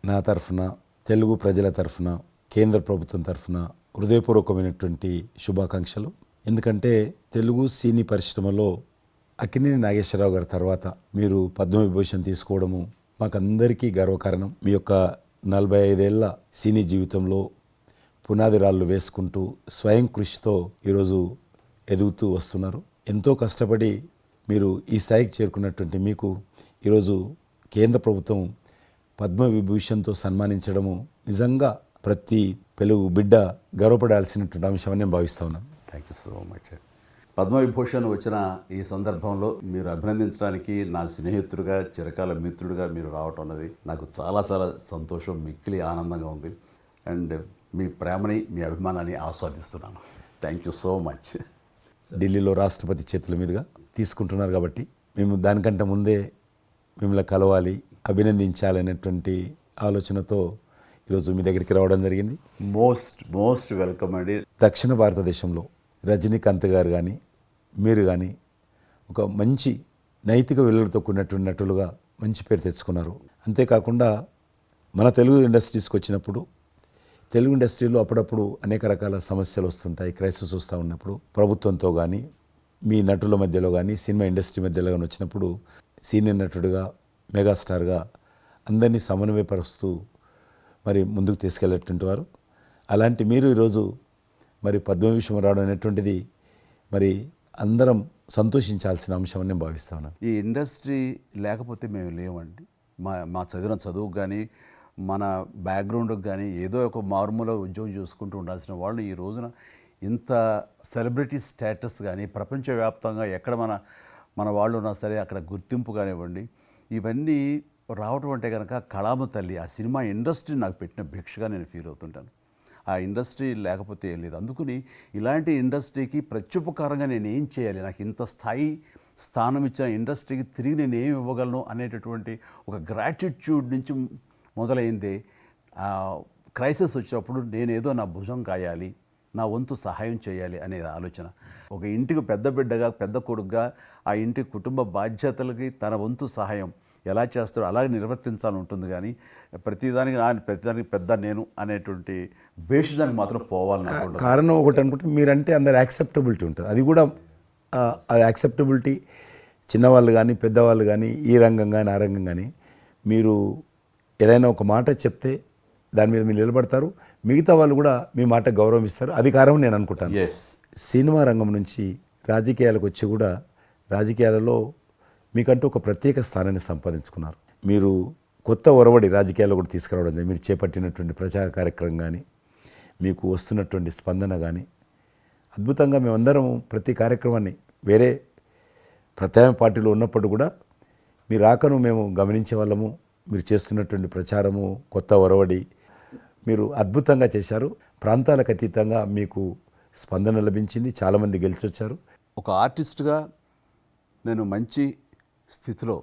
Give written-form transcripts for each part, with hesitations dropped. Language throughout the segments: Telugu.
నా తరఫున, తెలుగు ప్రజల తరఫున, కేంద్ర ప్రభుత్వం తరఫున హృదయపూర్వకమైనటువంటి శుభాకాంక్షలు. ఎందుకంటే తెలుగు సినీ పరిశ్రమలో అక్కినేని నాగేశ్వరరావు గారి తర్వాత మీరు పద్మవిభూషణ్ తీసుకోవడము మాకందరికీ గర్వకారణం. మీ యొక్క 45 ఏళ్ల సినీ జీవితంలో పునాది రాళ్ళు వేసుకుంటూ స్వయం కృషితో ఈరోజు ఎదుగుతూ వస్తున్నారు. ఎంతో కష్టపడి మీరు ఈ స్థాయికి చేరుకున్నటువంటి మీకు ఈరోజు కేంద్ర ప్రభుత్వం పద్మవిభూషణ్తో సన్మానించడము నిజంగా ప్రతి తెలుగు బిడ్డ గర్వపడాల్సినటువంటి అంశం అని నేను భావిస్తా ఉన్నాను. Thank you so much. Padma Vibhushan వచ్చిన ఈ సందర్భంలో మీరు అభినందించడానికి నా స్నేహితుడిగా, చిరకాల మిత్రుడిగా మీరు రావటం అన్నది నాకు చాలా చాలా సంతోషం, మిక్కిలి ఆనందంగా ఉంది. అండ్ మీ ప్రేమని, మీ అభిమానాన్ని ఆస్వాదిస్తున్నాను. Thank you so much. ఢిల్లీలో రాష్ట్రపతి చేతుల మీదుగా తీసుకుంటున్నారు కాబట్టి మేము దానికంటే ముందే మిమ్మల్ని కలవాలి, అభినందించాలనేటువంటి ఆలోచనతో ఈరోజు మీ దగ్గరికి రావడం జరిగింది. మోస్ట్ వెల్కమ్ అండి. దక్షిణ భారతదేశంలో రజనీకాంత్ గారు కానీ మీరు కానీ ఒక మంచి నైతిక విలువలతో కూడినటువంటి నటులుగా మంచి పేరు తెచ్చుకున్నారు. అంతేకాకుండా మన తెలుగు ఇండస్ట్రీస్కి వచ్చినప్పుడు తెలుగు ఇండస్ట్రీలో అప్పుడప్పుడు అనేక రకాల సమస్యలు వస్తుంటాయి, క్రైసిస్ వస్తూ ఉన్నప్పుడు ప్రభుత్వంతో కానీ మీ నటుల మధ్యలో కానీ సినిమా ఇండస్ట్రీ మధ్యలో కానీ వచ్చినప్పుడు సీనియర్ నటుడుగా, మెగాస్టార్గా అందరినీ సమన్వయపరుస్తూ మరి ముందుకు తీసుకెళ్ళేటువంటి వారు. అలాంటి మీరు ఈరోజు మరి పద్మవిభూషణ్ రావడం అనేటువంటిది మరి అందరం సంతోషించాల్సిన అంశం అని నేను భావిస్తా ఉన్నాను. ఈ ఇండస్ట్రీ లేకపోతే మేము లేవండి. మా చదివిన చదువుకు కానీ, మన బ్యాక్గ్రౌండ్కి కానీ ఏదో ఒక మారుమూల ఉద్యోగం చూసుకుంటూ ఉండాల్సిన వాళ్ళు ఈ రోజున ఇంత సెలబ్రిటీ స్టేటస్ కానీ ప్రపంచవ్యాప్తంగా ఎక్కడ మన వాళ్ళు ఉన్నా సరే అక్కడ గుర్తింపు కానివ్వండి, ఇవన్నీ రావటం అంటే కనుక కళామ తల్లి, ఆ సినిమా ఇండస్ట్రీ నాకు పెట్టిన భిక్షగా నేను ఫీల్ అవుతుంటాను. ఆ ఇండస్ట్రీ లేకపోతే ఏం లేదు. అందుకని ఇలాంటి ఇండస్ట్రీకి ప్రత్యుపకారంగా నేను ఏం చేయాలి, నాకు ఇంత స్థానం ఇచ్చిన ఇండస్ట్రీకి తిరిగి నేను ఏమి ఇవ్వగలను అనేటటువంటి ఒక గ్రాటిట్యూడ్ నుంచి మొదలైంది. క్రైసిస్ వచ్చినప్పుడు నేనేదో నా భుజం కాయాలి, నా వంతు సహాయం చేయాలి అనే ఆలోచన. ఒక ఇంటికి పెద్ద బిడ్డగా, పెద్ద కొడుకుగా ఆ ఇంటి కుటుంబ బాధ్యతలకి తన వంతు సహాయం ఎలా చేస్తాడో అలాగే నిర్వర్తించాలని ఉంటుంది. కానీ ప్రతిదానికి పెద్ద నేను అనేటువంటి బేసిజానికి మాత్రం పోవాలని కారణం ఒకటి అనుకుంటే మీరంటే అందరు యాక్సెప్టబిలిటీ ఉంటుంది. అది కూడా అది యాక్సెప్టబిలిటీ చిన్నవాళ్ళు కానీ పెద్దవాళ్ళు కానీ ఈ రంగం కానీ ఆ రంగం కానీ మీరు ఏదైనా ఒక మాట చెప్తే దాని మీద మీరు నిలబడతారు, మిగతా వాళ్ళు కూడా మీ మాట గౌరవం ఇస్తారు. అది కారణం నేను అనుకుంటాను. సినిమా రంగం నుంచి రాజకీయాలకు వచ్చి కూడా రాజకీయాలలో మీకంటూ ఒక ప్రత్యేక స్థానాన్ని సంపాదించుకున్నారు. మీరు కొత్త ఒరవడి రాజకీయాల్లో కూడా తీసుకురావడం జరిగింది. మీరు చేపట్టినటువంటి ప్రచార కార్యక్రమం కానీ, మీకు వస్తున్నటువంటి స్పందన కానీ అద్భుతంగా. మేమందరం ప్రతి కార్యక్రమాన్ని వేరే ప్రత్యామ్నాయ పార్టీలో ఉన్నప్పుడు కూడా మీ రాకను మేము గమనించే వాళ్ళము. మీరు చేస్తున్నటువంటి ప్రచారము, కొత్త ఒరవడి మీరు అద్భుతంగా చేశారు. ప్రాంతాలకు అతీతంగా మీకు స్పందన లభించింది, చాలామంది గెలిచొచ్చారు. ఒక ఆర్టిస్ట్గా నేను మంచి స్థితిలో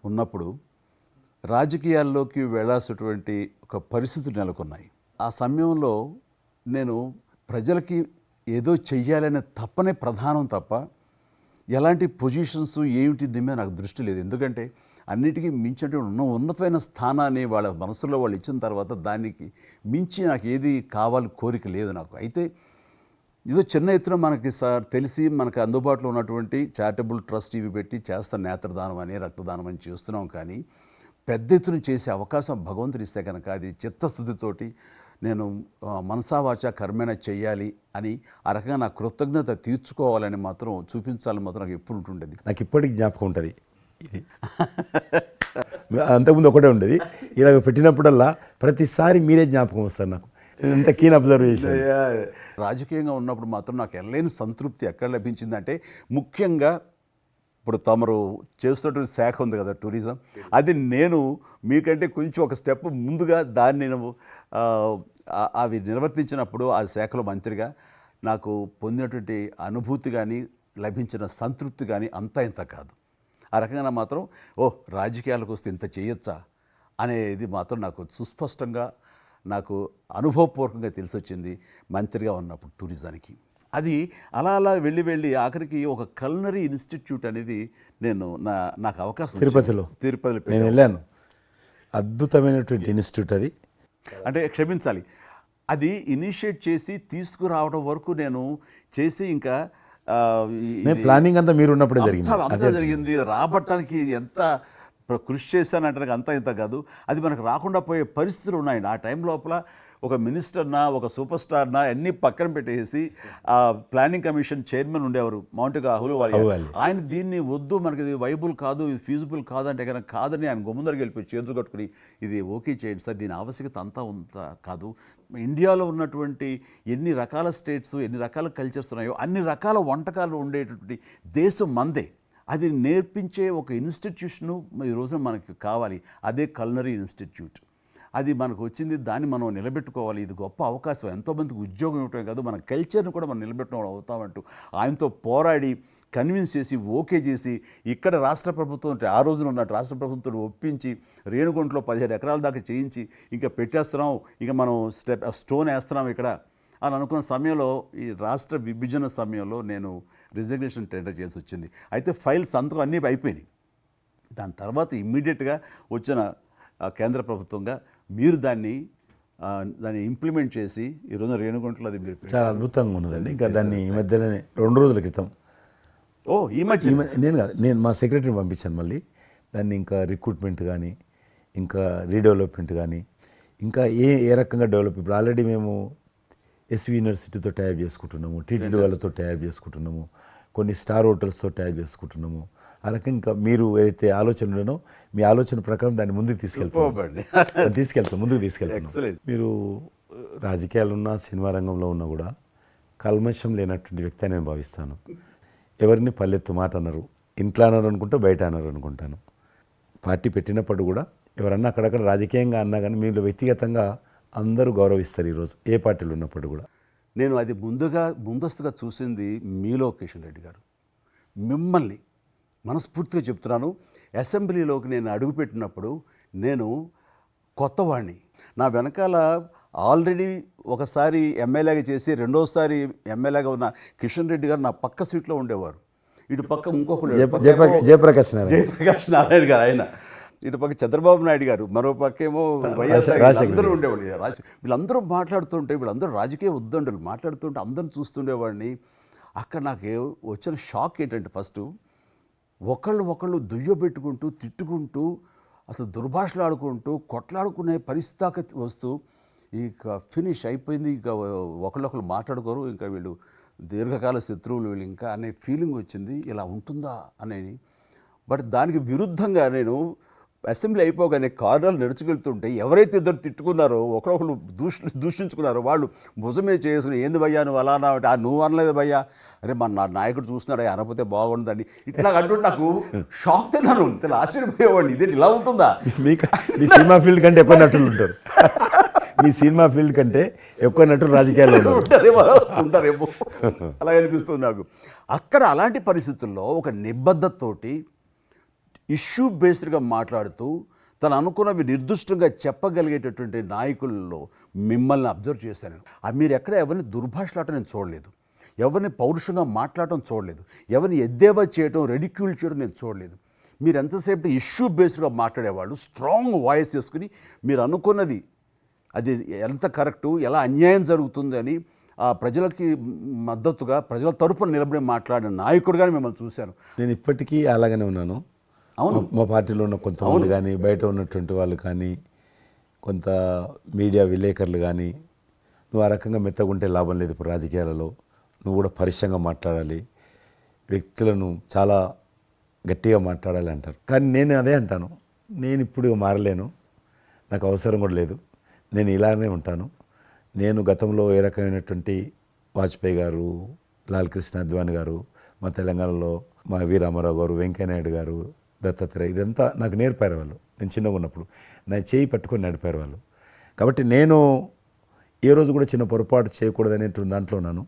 ఉన్నప్పుడు రాజకీయాల్లోకి వెళ్ళాల్సినటువంటి ఒక పరిస్థితులు నెలకొన్నాయి. ఆ సమయంలో నేను ప్రజలకి ఏదో చెయ్యాలనే తప్పనే ప్రధానం తప్ప ఎలాంటి పొజిషన్స్ ఏమిటి దీని మీద నాకు దృష్టి లేదు. ఎందుకంటే అన్నిటికీ మించి ఉన్నతమైన స్థానాన్ని వాళ్ళ మనసులో వాళ్ళు ఇచ్చిన తర్వాత దానికి మించి నాకు ఏది కావాలి కోరిక లేదు నాకు. అయితే ఏదో చిన్న ఎత్తున మనకి తెలిసి మనకు అందుబాటులో ఉన్నటువంటి చారిటబుల్ ట్రస్ట్ ఇవి పెట్టి చేస్తాను, నేత్రదానం అని, రక్తదానం అని చేస్తున్నాం. కానీ పెద్ద ఎత్తున చేసే అవకాశం భగవంతుడు ఇస్తే కనుక అది చిత్తశుద్ధితోటి నేను మనసావాచ కర్మేణ చెయ్యాలి అని ఆ రకంగా నా కృతజ్ఞత తీర్చుకోవాలని మాత్రం చూపించాలని మాత్రం నాకు ఎప్పుడు ఉంటుండేది. నాకు ఇప్పటికి జ్ఞాపకం ఉంటుంది. ఇది అంతకుముందు ఒకటే ఉండేది, ఇలాగ పెట్టినప్పుడల్లా ప్రతిసారి మీరే జ్ఞాపకం వస్తారు నాకు. ఎంత కీన్ అబ్జర్వేషన్. రాజకీయంగా ఉన్నప్పుడు మాత్రం నాకు ఎనలేని సంతృప్తి ఎక్కడ లభించిందంటే, ముఖ్యంగా ఇప్పుడు తమరు చేస్తున్నటువంటి శాఖ ఉంది కదా టూరిజం, అది నేను మీకంటే కొంచెం ఒక స్టెప్ ముందుగా దాన్ని నేను అవి నిర్వర్తించినప్పుడు ఆ శాఖలో మంత్రిగా నాకు పొందినటువంటి అనుభూతి కానీ లభించిన సంతృప్తి కానీ అంతా ఇంత కాదు. ఆ రకంగా మాత్రం రాజకీయాలకు వస్తే ఇంత చేయొచ్చా అనేది మాత్రం నాకు సుస్పష్టంగా నాకు అనుభవపూర్వకంగా తెలిసొచ్చింది మంత్రిగా ఉన్నప్పుడు టూరిజానికి. అది అలా అలా వెళ్ళి ఆఖరికి ఒక కల్నరీ ఇన్స్టిట్యూట్ అనేది నాకు అవకాశం తిరుపతిలో నేను వెళ్ళాను. అద్భుతమైనటువంటి ఇన్స్టిట్యూట్ అది. అంటే క్షమించాలి, అది ఇనిషియేట్ చేసి తీసుకురావడం వరకు నేను చేసి ఇంకా నేను ప్లానింగ్ అంతా మీరు ఉన్నప్పుడే జరిగింది. అంతా జరిగింది. రాబట్టడానికి ఎంత కృషి చేశానంటే అంత ఇంత కాదు, అది మనకు రాకుండా పోయే పరిస్థితులు ఉన్నాయండి. ఆ టైం లోపల ఒక మినిస్టర్నా ఒక సూపర్ స్టార్నా అన్నీ పక్కన పెట్టేసి ఆ ప్లానింగ్ కమిషన్ చైర్మన్ ఉండేవారు మౌంటిగా అహ్లూవాలియా, ఆయన దీన్ని వద్దు, మనకి ఇది వైబుల్ కాదు, ఇది ఫీజిబుల్ కాదంటే కనుక కాదని ఆయన గుమ్మదరికి వెళ్ళిపోయి చేతులు కట్టుకుని ఇది ఓకే చేయండి సార్, దీని ఆవశ్యకత అంతా కాదు. ఇండియాలో ఉన్నటువంటి ఎన్ని రకాల స్టేట్స్, ఎన్ని రకాల కల్చర్స్ ఉన్నాయో అన్ని రకాల వంటకాలు ఉండేటటువంటి దేశం మందే. అది నేర్పించే ఒక ఇన్స్టిట్యూషను ఈ రోజున మనకి కావాలి, అదే కల్నరీ ఇన్స్టిట్యూట్. అది మనకు వచ్చింది, దాన్ని మనం నిలబెట్టుకోవాలి. ఇది గొప్ప అవకాశం, ఎంతోమందికి ఉద్యోగం ఇవ్వటమే కాదు, మన కల్చర్ని కూడా మనం నిలబెట్టుకోవడం అవుతామంటూ ఆయనతో పోరాడి కన్విన్స్ చేసి ఓకే చేసి ఇక్కడ రాష్ట్ర ప్రభుత్వం ఆ రోజున ఉన్నట్టు రాష్ట్ర ప్రభుత్వం ఒప్పించి రేణుగుంటలో 17 ఎకరాల దాకా చేయించి ఇంకా పెట్టేస్తున్నాం, ఇంకా మనం స్టోన్ వేస్తున్నాం ఇక్కడ అని అనుకున్న సమయంలో ఈ రాష్ట్ర విభజన సమయంలో నేను రిజిగ్నేషన్ టెండర్ చేసి వచ్చింది. అయితే ఫైల్ సంతకం అన్నీ అయిపోయినాయి. దాని తర్వాత ఇమ్మీడియట్గా వచ్చిన కేంద్ర ప్రభుత్వంగా మీరు దాన్ని ఇంప్లిమెంట్ చేసి ఈరోజు రేణుగుంటలో అది మీరు చాలా అద్భుతంగా ఉన్నదండి. ఇంకా దాన్ని ఈ మధ్యలోనే 2 రోజుల క్రితం ఈ మధ్య నేను మా సెక్రటరీని పంపించాను. మళ్ళీ దాన్ని ఇంకా రిక్రూట్మెంట్ కానీ ఇంకా రీడెవలప్మెంట్ కానీ ఇంకా ఏ రకంగా డెవలప్, ఇప్పుడు ఆల్రెడీ మేము ఎస్వి యూనివర్సిటీతో టైప్ చేసుకుంటున్నాము, టీటీడీ వాళ్ళతో టైప్ చేసుకుంటున్నాము, కొన్ని స్టార్ హోటల్స్తో టైప్ చేసుకుంటున్నాము. ఆ రకంగా ఇంకా మీరు ఏదైతే ఆలోచన ఉండనో మీ ఆలోచన ప్రకారం దాన్ని ముందుకు ముందుకు తీసుకెళ్తాం. మీరు రాజకీయాలు ఉన్నా సినిమా రంగంలో ఉన్నా కూడా కల్మషం లేనటువంటి వ్యక్తి అని నేను భావిస్తాను. ఎవరిని పల్లెత్తు మాట అన్నారు, ఇంట్లో అన్నారు అనుకుంటా, బయట అన్నారు అనుకుంటాను. పార్టీ పెట్టినప్పుడు కూడా ఎవరన్నా అక్కడక్కడ రాజకీయంగా అన్నా కానీ మీరు వ్యక్తిగతంగా అందరూ గౌరవిస్తారు ఈరోజు ఏ పార్టీలు ఉన్నప్పుడు కూడా. నేను అది ముందస్తుగా చూసింది మీలో కిషన్ రెడ్డి గారు. మిమ్మల్ని మనస్ఫూర్తిగా చెప్తున్నాను, అసెంబ్లీలోకి నేను అడుగుపెట్టినప్పుడు నేను కొత్తవాడిని. నా వెనకాల ఆల్రెడీ ఒకసారి ఎమ్మెల్యేగా చేసి రెండోసారి ఎమ్మెల్యేగా ఉన్న కిషన్ రెడ్డి గారు నా పక్క సీట్లో ఉండేవారు. ఇటు పక్క ఇంకొకరు జయప్రకాష్ నారాయణ గారు, ఆయన ఇటు పక్క చంద్రబాబు నాయుడు గారు, మరో పక్కేమో వైఎస్ఆర్, అందరూ ఉండేవాళ్ళు. వీళ్ళందరూ మాట్లాడుతుంటే, వీళ్ళందరూ రాజకీయ ఉద్దండులు మాట్లాడుతుంటే అందరిని చూస్తుండేవాడిని. అక్కడ నాకు వచ్చిన షాక్ ఏంటంటే, ఫస్ట్ ఒకళ్ళు దుయ్యబెట్టుకుంటూ తిట్టుకుంటూ అసలు దుర్భాషలు ఆడుకుంటూ కొట్లాడుకునే పరిస్థితి వస్తూ ఇక ఫినిష్ అయిపోయింది, ఇక ఒకళ్ళొకళ్ళు మాట్లాడుకోరు, ఇంకా వీళ్ళు దీర్ఘకాల శత్రువులు వీళ్ళు ఇంకా అనే ఫీలింగ్ వచ్చింది. ఇలా ఉంటుందా అనేది. బట్ దానికి విరుద్ధంగా నేను అసెంబ్లీ అయిపోగానే కారులో నడుచుకెళ్తుంటే ఎవరైతే ఇద్దరు తిట్టుకున్నారో ఒకరొకరు దూషించుకున్నారో వాళ్ళు భుజమే చేసుకుని ఏంది భయ్యా నువ్వు అలా అన్నావు, నువ్వు అనలేదు భయ్యా, అరే నా నాయకుడు చూస్తున్నాడు అనకపోతే బాగుండదని ఇట్లా అంటుంటే నాకు షాక్ తిన్నాను, చాలా ఆశ్చర్యపోయేవాడిని. ఇది ఇలా ఉంటుందా? మీ సినిమా ఫీల్డ్ కంటే ఎక్కువ నటులు ఉంటారు, మీ సినిమా ఫీల్డ్ కంటే ఎక్కువ నటులు రాజకీయాల్లో ఉంటారేమో అలా అనిపిస్తుంది నాకు. అక్కడ అలాంటి పరిస్థితుల్లో ఒక నిబద్ధతతోటి ఇష్యూ బేస్డ్గా మాట్లాడుతూ తను అనుకున్నవి నిర్దిష్టంగా చెప్పగలిగేటటువంటి నాయకుల్లో మిమ్మల్ని అబ్జర్వ్ చేశాను. మీరు ఎక్కడ ఎవరిని దుర్భాషలాటం నేను చూడలేదు, ఎవరిని పౌరుషంగా మాట్లాడటం చూడలేదు, ఎవరిని ఎద్దేవా చేయడం రెడిక్యూల్ చేయడం నేను చూడలేదు. మీరు ఎంతసేపు ఇష్యూ బేస్డ్గా మాట్లాడేవాళ్ళు, స్ట్రాంగ్ వాయిస్ చేసుకుని మీరు అనుకున్నది అది ఎంత కరెక్టు, ఎలా అన్యాయం జరుగుతుంది అని ఆ ప్రజలకి మద్దతుగా ప్రజల తరపున నిలబడి మాట్లాడిన నాయకుడిగానే మిమ్మల్ని చూశాను. నేను ఇప్పటికీ అలాగనే ఉన్నాను. అవును, మా పార్టీలో ఉన్న కొంతమంది కానీ బయట ఉన్నటువంటి వాళ్ళు కానీ కొంత మీడియా విలేకరులు కానీ నువ్వు ఆ రకంగా మెత్తగుంటే లాభం లేదు, ఇప్పుడు రాజకీయాలలో నువ్వు కూడా పరుషంగా మాట్లాడాలి, వ్యక్తులను చాలా గట్టిగా మాట్లాడాలి అంటారు. కానీ నేను అదే అంటాను, నేను ఇప్పుడు మారలేను, నాకు అవసరం కూడా లేదు, నేను ఇలానే ఉంటాను. నేను గతంలో ఏ రకమైనటువంటి వాజ్పేయి గారు, లాల్ కృష్ణ అద్వానీ గారు, మా తెలంగాణలో మా వి రామారావు గారు, వెంకయ్యనాయుడు గారు, దత్తాత్రేయ, ఇదంతా నాకు నేర్పారు వాళ్ళు. నేను చిన్నగా ఉన్నప్పుడు నా చేయి పట్టుకొని నడిపారు వాళ్ళు. కాబట్టి నేను ఏ రోజు కూడా చిన్న పొరపాటు చేయకూడదనేటువంటి దాంట్లో ఉన్నాను.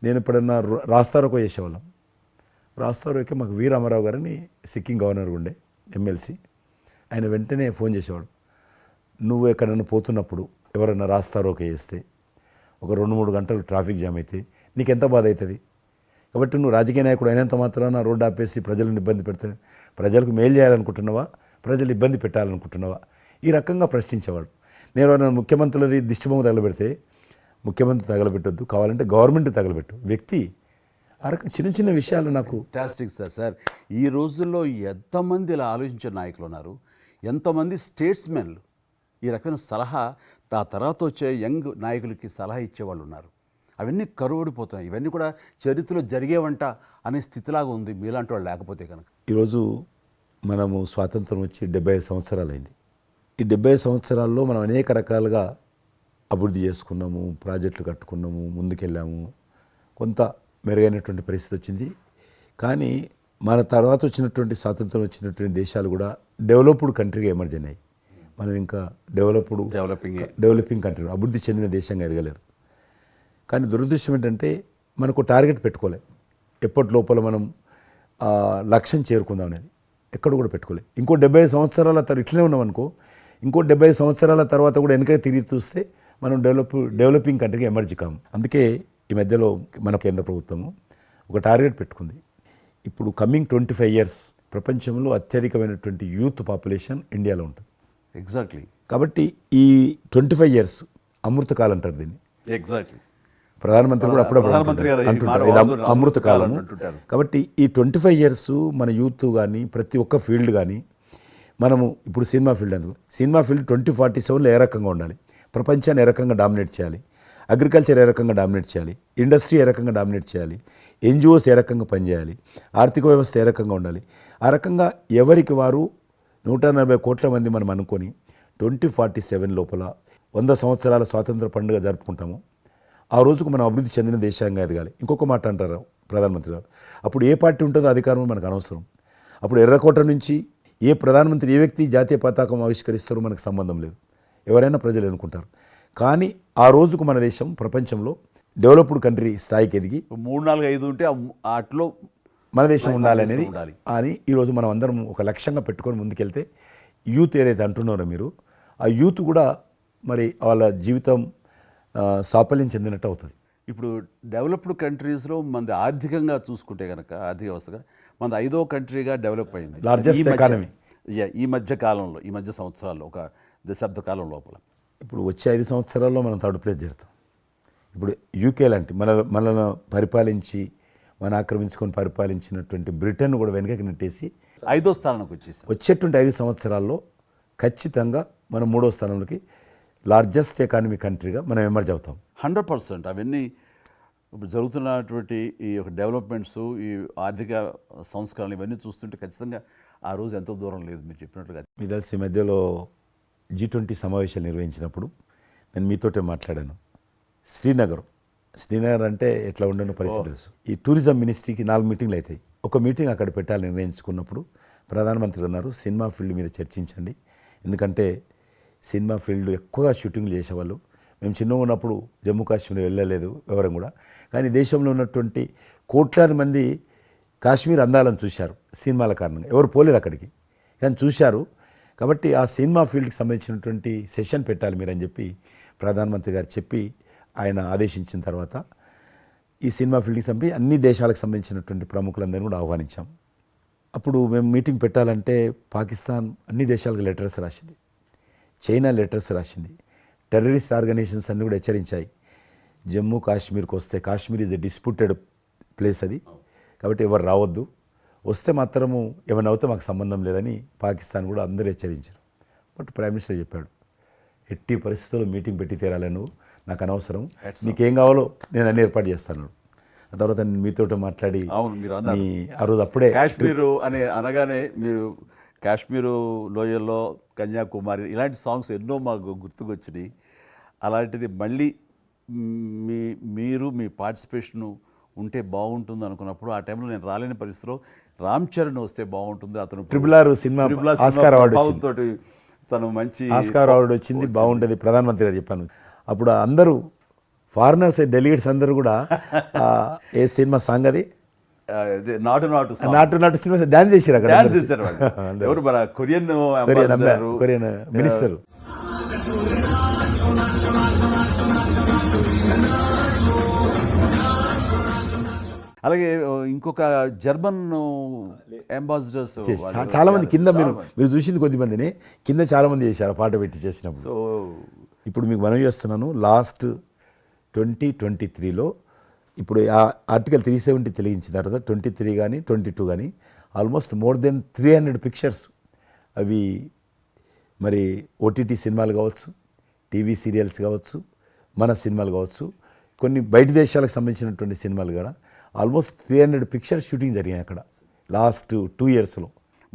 నేను ఎప్పుడన్నా రాస్తారోకో చేసేవాళ్ళం. రాస్తారోకే మాకు వి రామారావు గారని సిక్కిం గవర్నర్ ఉండే ఎమ్మెల్సీ, ఆయన వెంటనే ఫోన్ చేసేవాడు. నువ్వు ఎక్కడన్నా పోతున్నప్పుడు ఎవరన్నా రాస్తారోకే చేస్తే ఒక 2-3 గంటలు ట్రాఫిక్ జామ్ అయితే నీకు ఎంత బాధ అవుతుంది? కాబట్టి నువ్వు రాజకీయ నాయకుడు అయినంత మాత్రాన రోడ్డు ఆపేసి ప్రజలను ఇబ్బంది పెడితే ప్రజలకు మేలు చేయాలనుకుంటున్నావా, ప్రజలు ఇబ్బంది పెట్టాలనుకుంటున్నావా? ఈ రకంగా ప్రశ్నించేవాడు. నేను ఎవరైనా ముఖ్యమంత్రులది దిష్టిబొమ్మ తగలబెడితే ముఖ్యమంత్రి తగలబెట్టొద్దు, కావాలంటే గవర్నమెంట్ తగలబెట్టు, వ్యక్తి ఆ రకం చిన్న చిన్న విషయాలు నాకు ఫ్యాంటాస్టిక్ సార్. ఈ రోజుల్లో ఎంతమంది ఇలా ఆలోచించే నాయకులు ఉన్నారు, ఎంతమంది స్టేట్స్మెన్లు ఈ రకమైన సలహా ఆ తర్వాత వచ్చే యంగ్ నాయకులకి సలహా ఇచ్చేవాళ్ళు ఉన్నారు. అవన్నీ కరువడిపోతున్నాయి. ఇవన్నీ కూడా చరిత్రలో జరిగేవంట అనే స్థితిలాగా ఉంది మీలాంటి వాళ్ళు లేకపోతే కనుక. ఈరోజు మనము స్వాతంత్రం వచ్చి 75 సంవత్సరాలైంది. ఈ 75 సంవత్సరాల్లో మనం అనేక రకాలుగా అభివృద్ధి చేసుకున్నాము, ప్రాజెక్టులు కట్టుకున్నాము, ముందుకెళ్ళాము, కొంత మెరుగైనటువంటి పరిస్థితి వచ్చింది. కానీ మన తర్వాత వచ్చినటువంటి స్వాతంత్రం వచ్చినటువంటి దేశాలు కూడా డెవలప్డ్ కంట్రీగా ఎమర్జ్ అయినాయి. మనం ఇంకా డెవలపింగ్ కంట్రీ, అభివృద్ధి చెందిన దేశంగా ఎదగలేదు. కానీ దురదృష్టం ఏంటంటే మనకు టార్గెట్ పెట్టుకోలే. ఎప్పటి లోపల మనం లక్ష్యం చేరుకుందాం అనేది ఎక్కడ కూడా పెట్టుకోలేదు. ఇంకో 75 సంవత్సరాల తర్వాత ఇట్లనే ఉన్నాం అనుకో, ఇంకో 75 సంవత్సరాల తర్వాత కూడా వెనక తిరిగి చూస్తే మనం డెవలపింగ్ కంట్రీగా ఎమర్జ్ కాము. అందుకే ఈ మధ్యలో మన కేంద్ర ప్రభుత్వము ఒక టార్గెట్ పెట్టుకుంది. ఇప్పుడు కమింగ్ 25 ఇయర్స్ ప్రపంచంలో అత్యధికమైనటువంటి యూత్ పాపులేషన్ ఇండియాలో ఉంటుంది. ఎగ్జాక్ట్లీ. కాబట్టి ఈ 25 ఇయర్స్ అమృతకాలం అంటారు దీన్ని. ఎగ్జాక్ట్లీ. ప్రధానమంత్రి కూడా అప్పుడప్పుడు అంటుంటారు ఇది అమృత కాలం. కాబట్టి ఈ 25 ఇయర్స్ మన యూత్ కానీ ప్రతి ఒక్క ఫీల్డ్ కానీ మనము ఇప్పుడు సినిమా ఫీల్డ్ అందుకు సినిమా ఫీల్డ్ 2047లో ఏ రకంగా ఉండాలి, ప్రపంచాన్ని ఏ రకంగా డామినేట్ చేయాలి, అగ్రికల్చర్ ఏ రకంగా డామినేట్ చేయాలి, ఇండస్ట్రీ ఏ రకంగా డామినేట్ చేయాలి, ఎన్జిఓస్ ఏ రకంగా పనిచేయాలి, ఆర్థిక వ్యవస్థ ఏ రకంగా ఉండాలి, ఆ రకంగా ఎవరికి వారు 140 కోట్ల మంది మనం అనుకొని 2047 లోపల 100 సంవత్సరాల స్వాతంత్ర పండుగ జరుపుకుంటాము. ఆ రోజుకు మనం అభివృద్ధి చెందిన దేశంగా ఎదగాలి. ఇంకొక మాట అంటారు ప్రధానమంత్రి గారు, అప్పుడు ఏ పార్టీ ఉంటుందో అధికారం మనకు అనవసరం. అప్పుడు ఎర్రకోట నుంచి ఏ ప్రధానమంత్రి ఏ వ్యక్తి జాతీయ పతాకం ఆవిష్కరిస్తారో మనకు సంబంధం లేదు, ఎవరైనా ప్రజలు అనుకుంటారు. కానీ ఆ రోజుకు మన దేశం ప్రపంచంలో డెవలప్డ్ కంట్రీ స్థాయికి ఎదిగి 3, 4, 5 ఉంటే వాటిలో మన దేశం ఉండాలి అనేది అని ఈరోజు మనం అందరం ఒక లక్ష్యంగా పెట్టుకొని ముందుకెళ్తే యూత్ ఏదైతే అంటున్నారో మీరు, ఆ యూత్ కూడా మరి వాళ్ళ జీవితం సాఫల్యం చెందినట్టు అవుతుంది. ఇప్పుడు డెవలప్డ్ కంట్రీస్లో మనది ఆర్థికంగా చూసుకుంటే కనుక ఆర్థిక వ్యవస్థగా మనది 5వ కంట్రీగా డెవలప్ అయింది. లార్జెస్ట్ ఎకానమీ ఈ మధ్య కాలంలో, ఈ మధ్య సంవత్సరాల్లో, ఒక దశాబ్ద కాలం లోపల. ఇప్పుడు వచ్చే 5 సంవత్సరాల్లో మనం థర్డ్ ప్లేస్ చేరుతాం. ఇప్పుడు యూకే లాంటి మనల్ని పరిపాలించి ఆక్రమించుకొని పరిపాలించినటువంటి బ్రిటన్ కూడా వెనకకి నెట్టేసి 5వ స్థానానికి వచ్చేసి వచ్చేటువంటి 5 సంవత్సరాల్లో ఖచ్చితంగా మనం 3వ స్థానంలోకి లార్జెస్ట్ ఎకానమీ కంట్రీగా మనం ఎమర్జ్ అవుతాం. 100%. అవన్నీ ఇప్పుడు జరుగుతున్నటువంటి ఈ యొక్క డెవలప్మెంట్స్, ఈ ఆర్థిక సంస్కరణలు ఇవన్నీ చూస్తుంటే ఖచ్చితంగా ఆ రోజు ఎంతో దూరం లేదు మీరు చెప్పినట్లుగా. మీ తెలిసి మధ్యలో G20 సమావేశాలు నిర్వహించినప్పుడు నేను మీతోటే మాట్లాడాను. శ్రీనగర్ అంటే ఎట్లా ఉండను పరిస్థితి తెలుసు. ఈ టూరిజం మినిస్ట్రీకి 4 మీటింగ్లు అవుతాయి. ఒక మీటింగ్ అక్కడ పెట్టాలని నిర్ణయించుకున్నప్పుడు ప్రధానమంత్రి అన్నారు, సినిమా ఫీల్డ్ మీద చర్చించండి, ఎందుకంటే సినిమా ఫీల్డ్ ఎక్కువగా షూటింగ్లు చేసేవాళ్ళు. మేము చిన్నగా ఉన్నప్పుడు జమ్మూ కాశ్మీర్ వెళ్ళలేదు ఎవరం కూడా, కానీ దేశంలో ఉన్నటువంటి కోట్లాది మంది కాశ్మీర్ అందాలను చూశారు సినిమాల కారణంగా. ఎవరు పోలేదు అక్కడికి, కానీ చూశారు. కాబట్టి ఆ సినిమా ఫీల్డ్కి సంబంధించినటువంటి సెషన్ పెట్టాలి మీరని చెప్పి ప్రధానమంత్రి గారు చెప్పి ఆయన ఆదేశించిన తర్వాత ఈ సినిమా ఫీల్డ్కి సంబంధించి అన్ని దేశాలకు సంబంధించినటువంటి ప్రముఖులందరినీ కూడా ఆహ్వానించాం. అప్పుడు మేము మీటింగ్ పెట్టాలంటే పాకిస్తాన్ అన్ని దేశాలకు లెటర్స్ రాసింది, చైనా లెటర్స్ రాసింది, టెర్రరిస్ట్ ఆర్గనైజేషన్స్ అన్నీ కూడా హెచ్చరించాయి. జమ్మూ కాశ్మీర్కి వస్తే, Kashmir is a disputed place అది, కాబట్టి ఎవరు రావద్దు, వస్తే మాత్రము ఏమైనా అవుతే మాకు సంబంధం లేదని పాకిస్తాన్ కూడా అందరూ హెచ్చరించారు. బట్ ప్రైమ్ మినిస్టర్ చెప్పాడు, ఎట్టి పరిస్థితుల్లో మీటింగ్ పెట్టి తీరాలి, నువ్వు నాకు అనవసరం, నీకేం కావాలో నేను అన్ని ఏర్పాటు చేస్తాను. ఆ తర్వాత నేను మీతో మాట్లాడి ఆ రోజు అప్పుడే కాశ్మీరు అనగానే మీరు కాశ్మీరు లోయల్లో కన్యాకుమారి ఇలాంటి సాంగ్స్ ఎన్నో మాకు గుర్తుకొచ్చినాయి. అలాంటిది మళ్ళీ మీరు మీ పార్టిసిపేషన్ ఉంటే బాగుంటుంది అనుకున్నప్పుడు ఆ టైంలో నేను రాలేని పరిస్థితిలో రామ్ చరణ్ వస్తే బాగుంటుంది, అతను RRR సినిమా ఆస్కార్ అవార్డు తోటి తను మంచి ఆస్కార్ అవార్డు వచ్చింది, బాగుంటుంది ప్రధానమంత్రి గారు చెప్పాను. అప్పుడు అందరూ ఫారినర్స్ డెలిగేట్స్ అందరూ కూడా ఏ సినిమా సాంగ్ అది నాటు సినిమా డాన్స్ చేశారు అక్కడ. ఎవరు మన కొరియన్ మినిస్టర్. అలాగే ఇంకొక జర్మన్ అంబాసిడర్స్ చాలా మంది కింద మీరు చూసింది కొద్దిమందిని కింద చాలా మంది చేశారు ఆ పాట పెట్టి చేసినప్పుడు. సో ఇప్పుడు మీకు మనవి చేస్తున్నాను, లాస్ట్ 2023లో ఇప్పుడు ఆ ఆర్టికల్ 370 తెలిగించిన తర్వాత 23 కానీ 22 కానీ ఆల్మోస్ట్ మోర్ దెన్ 300 పిక్చర్స్ అవి మరి ఓటీటీ సినిమాలు కావచ్చు, టీవీ సీరియల్స్ కావచ్చు, మన సినిమాలు కావచ్చు, కొన్ని బయట దేశాలకు సంబంధించినటువంటి సినిమాలు కూడా ఆల్మోస్ట్ 300 పిక్చర్స్ షూటింగ్ జరిగాయి అక్కడ లాస్ట్ 2 ఇయర్స్లో.